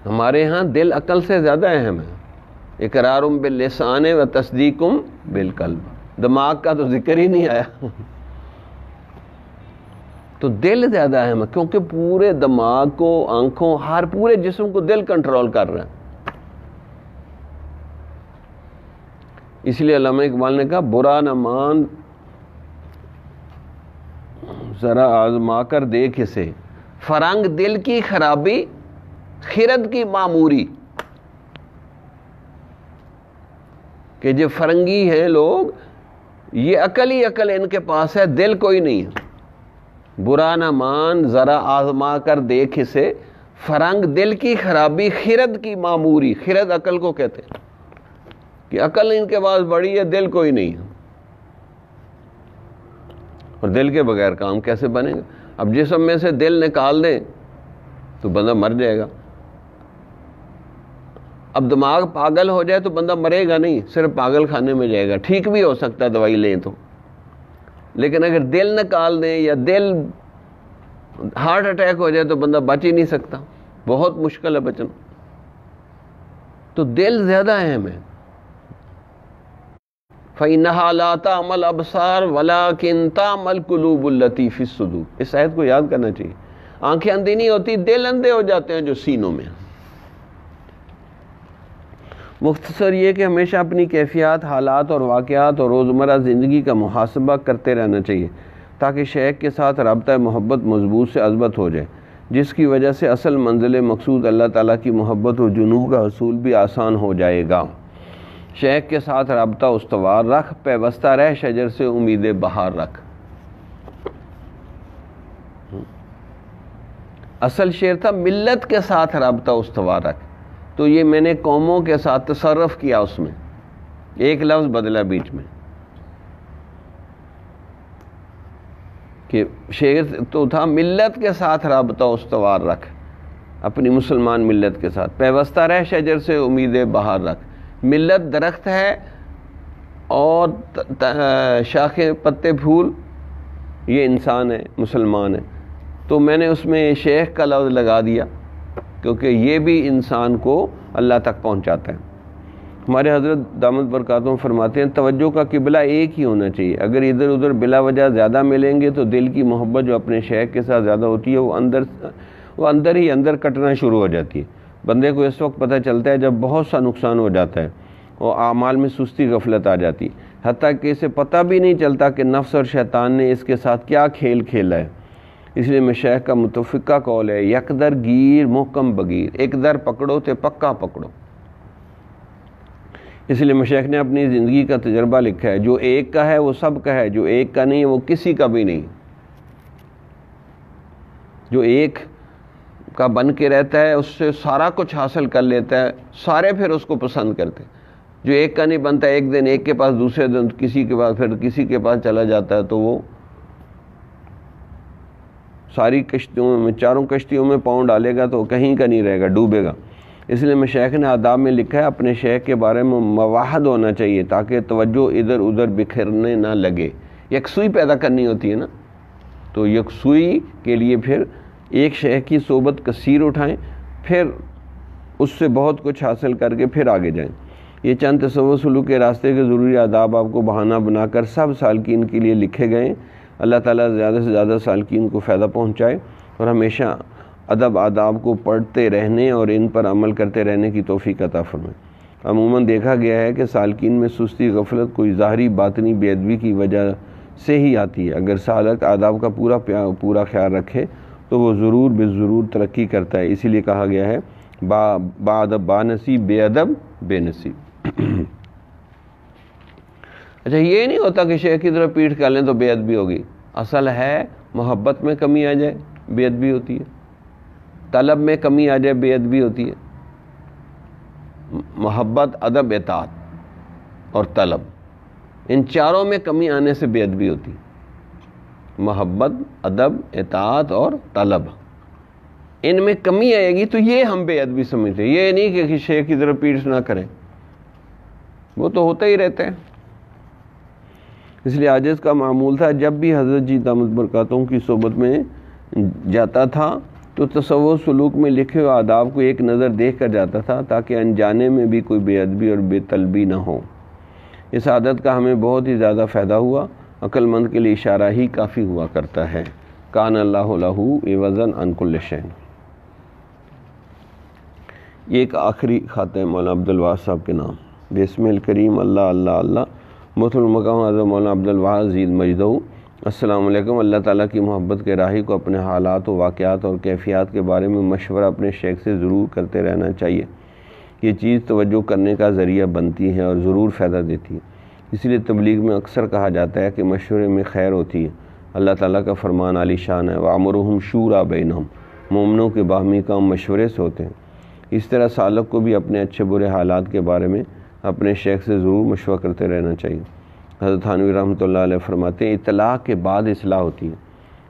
[SPEAKER 1] ہمارے ہاں دل عقل سے زیادہ اہم ہے. اقرارم باللسان و تصدیقم بالقلب. دماغ کا تو ذکر ہی نہیں آیا. تو دل زیادہ اہم ہے، کیونکہ پورے دماغ کو، آنکھوں، ہر پورے جسم کو دل کنٹرول کر رہا ہے. اس لیے علامہ اقبال نے کہا، برا نہ مان ذرا آزما کر دیکھ اسے، فرنگ دل کی خرابی خرد کی معموری. کہ جو فرنگی ہیں لوگ، یہ عقل ہی عقل ان کے پاس ہے، دل کوئی نہیں ہے. برا نہ مان ذرا آزما کر دیکھ اسے، فرنگ دل کی خرابی خرد کی معموری. خرد عقل کو کہتے ہیں کہ عقل ان کے پاس بڑی ہے، دل کوئی نہیں ہے. اور دل کے بغیر کام کیسے بنے گا؟ اب جسم میں سے دل نکال دیں تو بندہ مر جائے گا. اب دماغ پاگل ہو جائے تو بندہ مرے گا نہیں، صرف پاگل خانے میں جائے گا. ٹھیک بھی ہو سکتا ہے دوائی لیں تو. لیکن اگر دل نکال دیں یا دل ہارٹ اٹیک ہو جائے تو بندہ بچ ہی نہیں سکتا. بہت مشکل ہے بچنا. تو دل زیادہ اہم ہے. فَإِنَّهَا لَا تَعْمَى الْأَبْصَارُ وَلَكِنْ تَعْمَى الْقُلُوبُ الَّتِي فِي الصُّدُورِ. اس آیت کو یاد کرنا چاہیے. آنکھیں اندھی نہیں ہوتی، دل اندھے ہو جاتے ہیں جو سینوں میں. مختصر یہ کہ ہمیشہ اپنی کیفیات، حالات اور واقعات اور روزمرہ زندگی کا محاسبہ کرتے رہنا چاہیے تاکہ شیخ کے ساتھ رابطہ محبت مضبوط سے اثبت ہو جائے، جس کی وجہ سے اصل منزل مقصود اللہ تعالیٰ کی محبت و جنوح کا حصول بھی آسان ہو جائے گا۔ شیخ کے ساتھ رابطہ استوار رکھ، پیوستہ رہ شجر سے امید بہار رکھ۔ اصل شعر تھا ملت کے ساتھ رابطہ استوار رکھ، تو یہ میں نے قوموں کے ساتھ تصرف کیا، اس میں ایک لفظ بدلا بیچ میں، کہ شعر تو تھا ملت کے ساتھ رابطہ استوار رکھ، اپنی مسلمان ملت کے ساتھ پیوستہ رہ شجر سے امید بہار رکھ۔ ملت درخت ہے اور شاخیں پتے پھول یہ انسان ہے، مسلمان ہے، تو میں نے اس میں شیخ کا لفظ لگا دیا کیونکہ یہ بھی انسان کو اللہ تک پہنچاتا ہے۔ ہمارے حضرت دامت برکاتہم فرماتے ہیں توجہ کا قبلہ ایک ہی ہونا چاہیے، اگر ادھر ادھر بلا وجہ زیادہ ملیں گے تو دل کی محبت جو اپنے شیخ کے ساتھ زیادہ ہوتی ہے وہ اندر ہی اندر کٹنا شروع ہو جاتی ہے۔ بندے کو اس وقت پتہ چلتا ہے جب بہت سا نقصان ہو جاتا ہے اور اعمال میں سستی غفلت آ جاتی ہے، حتیٰ کہ اسے پتہ بھی نہیں چلتا کہ نفس اور شیطان نے اس کے ساتھ کیا کھیل کھیلا ہے۔ اس لیے مشایخ کا متفقہ قول ہے یک در گیر محکم بگیر، ایک در پکڑو تے پکا پکڑو۔ اس لیے مشایخ نے اپنی زندگی کا تجربہ لکھا ہے، جو ایک کا ہے وہ سب کا ہے، جو ایک کا نہیں ہے وہ کسی کا بھی نہیں۔ جو ایک کا بن کے رہتا ہے اس سے سارا کچھ حاصل کر لیتا ہے، سارے پھر اس کو پسند کرتے ہیں۔ جو ایک کا نہیں بنتا، ایک دن ایک کے پاس، دوسرے دن کسی کے پاس، پھر کسی کے پاس چلا جاتا ہے، تو وہ ساری کشتیوں میں، چاروں کشتیوں میں پاؤں ڈالے گا تو کہیں کا نہیں رہے گا، ڈوبے گا۔ اس لیے مشایخ نے آداب میں لکھا ہے اپنے شیخ کے بارے میں مواحد ہونا چاہیے تاکہ توجہ ادھر ادھر بکھرنے نہ لگے، یکسوئی پیدا کرنی ہوتی ہے نا، تو یکسوئی کے لیے پھر ایک شیخ کی صحبت کثیر اٹھائیں، پھر اس سے بہت کچھ حاصل کر کے پھر آگے جائیں۔ یہ چند تصوف سلوک کے راستے کے ضروری آداب آپ کو بہانہ بنا کر سب سالکین کے لیے لکھے گئے۔ اللہ تعالیٰ زیادہ سے زیادہ سالکین کو فائدہ پہنچائے اور ہمیشہ ادب آداب کو پڑھتے رہنے اور ان پر عمل کرتے رہنے کی توفیق عطا فرمائے۔ عموماً دیکھا گیا ہے کہ سالکین میں سستی غفلت کوئی ظاہری باطنی بے ادبی کی وجہ سے ہی آتی ہے۔ اگر سالک آداب کا پورا خیال رکھے تو وہ ضرور بے ضرور ترقی کرتا ہے، اسی لیے کہا گیا ہے با ادب با نصیب، بے ادب بے نصیب۔ اچھا یہ نہیں ہوتا کہ شیخ کی طرف پیٹھ کر لیں تو بے ادبی ہوگی، اصل ہے محبت میں کمی آ جائے بے ادبی ہوتی ہے، طلب میں کمی آ جائے بے ادبی ہوتی ہے۔ محبت، ادب، اطاعت اور طلب، ان چاروں میں کمی آنے سے بے ادبی ہوتی ہے۔ محبت، ادب، اطاعت اور طلب، ان میں کمی آئے گی تو یہ ہم بے ادبی سمجھتے ہیں۔ یہ نہیں کہ شیخ کی طرف پیٹھ نہ کریں، وہ تو ہوتا ہی رہتا ہے۔ اس لیے عاجز کا معمول تھا جب بھی حضرت جی دامت برکاتہم کی صحبت میں جاتا تھا تو تصوف سلوک میں لکھے ہوئے آداب کو ایک نظر دیکھ کر جاتا تھا تاکہ انجانے میں بھی کوئی بے ادبی اور بے طلبی نہ ہو۔ اس عادت کا ہمیں بہت ہی زیادہ فائدہ ہوا، عقل مند کے لیے اشارہ ہی کافی ہوا کرتا ہے۔ کان اللہ لہ عوضا عن کل شیء۔ یہ ایک آخری خاتہ ہے مولانا عبدالوہاب صاحب کے نام۔ بسم الکریم اللہ اللہ اللہ محترم المقام حضرت مولانا عبدالوہاب زید مجدہ۔ السلام علیکم۔ اللہ تعالیٰ کی محبت کے راہی کو اپنے حالات و واقعات اور کیفیات کے بارے میں مشورہ اپنے شیخ سے ضرور کرتے رہنا چاہیے۔ یہ چیز توجہ کرنے کا ذریعہ بنتی ہے اور ضرور فائدہ دیتی ہے۔ اس لیے تبلیغ میں اکثر کہا جاتا ہے کہ مشورے میں خیر ہوتی ہے۔ اللہ تعالیٰ کا فرمان عالی شان ہے وَأَمْرُهُمْ شُورَىٰ بَيْنَهُمْ، مومنوں کے باہمی کام مشورے سے ہوتے ہیں۔ اس طرح سالک کو بھی اپنے اچھے برے حالات کے بارے میں اپنے شیخ سے ضرور مشورہ کرتے رہنا چاہیے۔ حضرت تھانوی رحمۃ اللہ علیہ فرماتے ہیں اطلاع کے بعد اصلاح ہوتی ہے،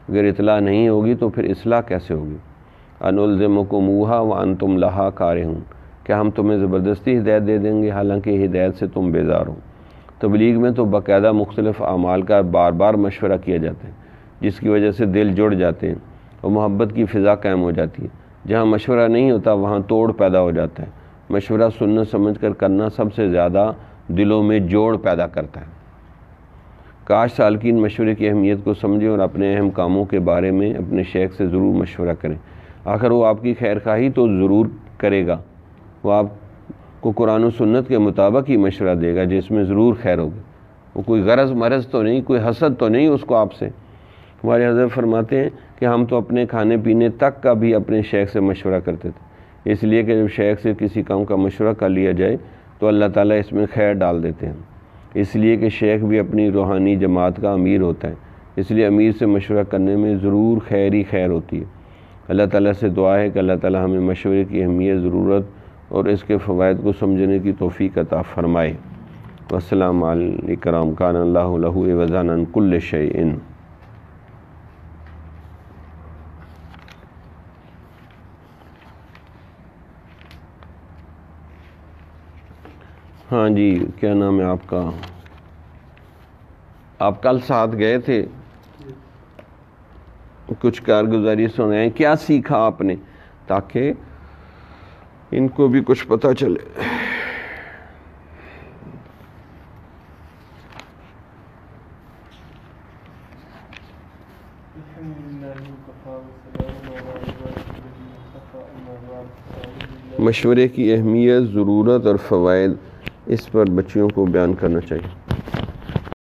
[SPEAKER 1] اگر اطلاع نہیں ہوگی تو پھر اصلاح کیسے ہوگی؟ أَنُلْزِمُكُمُوهَا وَأَنْتُمْ لَهَا كَارِهُونَ، کیا ہم تمہیں زبردستی ہدایت دے دیں گے حالانکہ ہدایت سے تم بیزار ہو؟ تبلیغ میں تو باقاعدہ مختلف اعمال کا بار بار مشورہ کیا جاتا ہے جس کی وجہ سے دل جڑ جاتے ہیں اور محبت کی فضا قائم ہو جاتی ہے۔ جہاں مشورہ نہیں ہوتا وہاں توڑ پیدا ہو جاتا ہے۔ مشورہ سننا سمجھ کر کرنا سب سے زیادہ دلوں میں جوڑ پیدا کرتا ہے۔ کاش سالکین مشورے کی اہمیت کو سمجھیں اور اپنے اہم کاموں کے بارے میں اپنے شیخ سے ضرور مشورہ کریں۔ آخر وہ آپ کی خیر خواہی تو ضرور کرے گا، وہ کو قرآن و سنت کے مطابق ہی مشورہ دے گا جس میں ضرور خیر ہوگی. وہ کوئی غرض مرض تو نہیں, کوئی حسد تو نہیں اس کو آپ سے. ہمارے حضرت فرماتے ہیں کہ ہم تو اپنے کھانے پینے تک کا بھی اپنے شیخ سے مشورہ کرتے تھے, اس لیے کہ جب شیخ سے کسی کام کا مشورہ کر لیا جائے تو اللہ تعالیٰ اس میں خیر ڈال دیتے ہیں, اس لیے کہ شیخ بھی اپنی روحانی جماعت کا امیر ہوتا ہے, اس لیے امیر سے مشورہ کرنے میں ضرور خیر ہی خیر ہوتی ہے. اللہ تعالیٰ سے دعا ہے کہ اللہ تعالیٰ ہمیں مشورے کی اہمیت, ضرورت اور اس کے فوائد کو سمجھنے کی توفیق عطا فرمائے. والسلام علیکم. کان اللہ لہ عوضاً عن کل شیء. ہاں جی, کیا نام ہے آپ کا؟ آپ کل ساتھ گئے تھے, کچھ کارگزاری سنائیں, کیا سیکھا آپ نے تاکہ ان کو بھی کچھ پتہ چلے. مشورے کی اہمیت, ضرورت اور فوائد, اس پر بچیوں کو بیان کرنا چاہیے.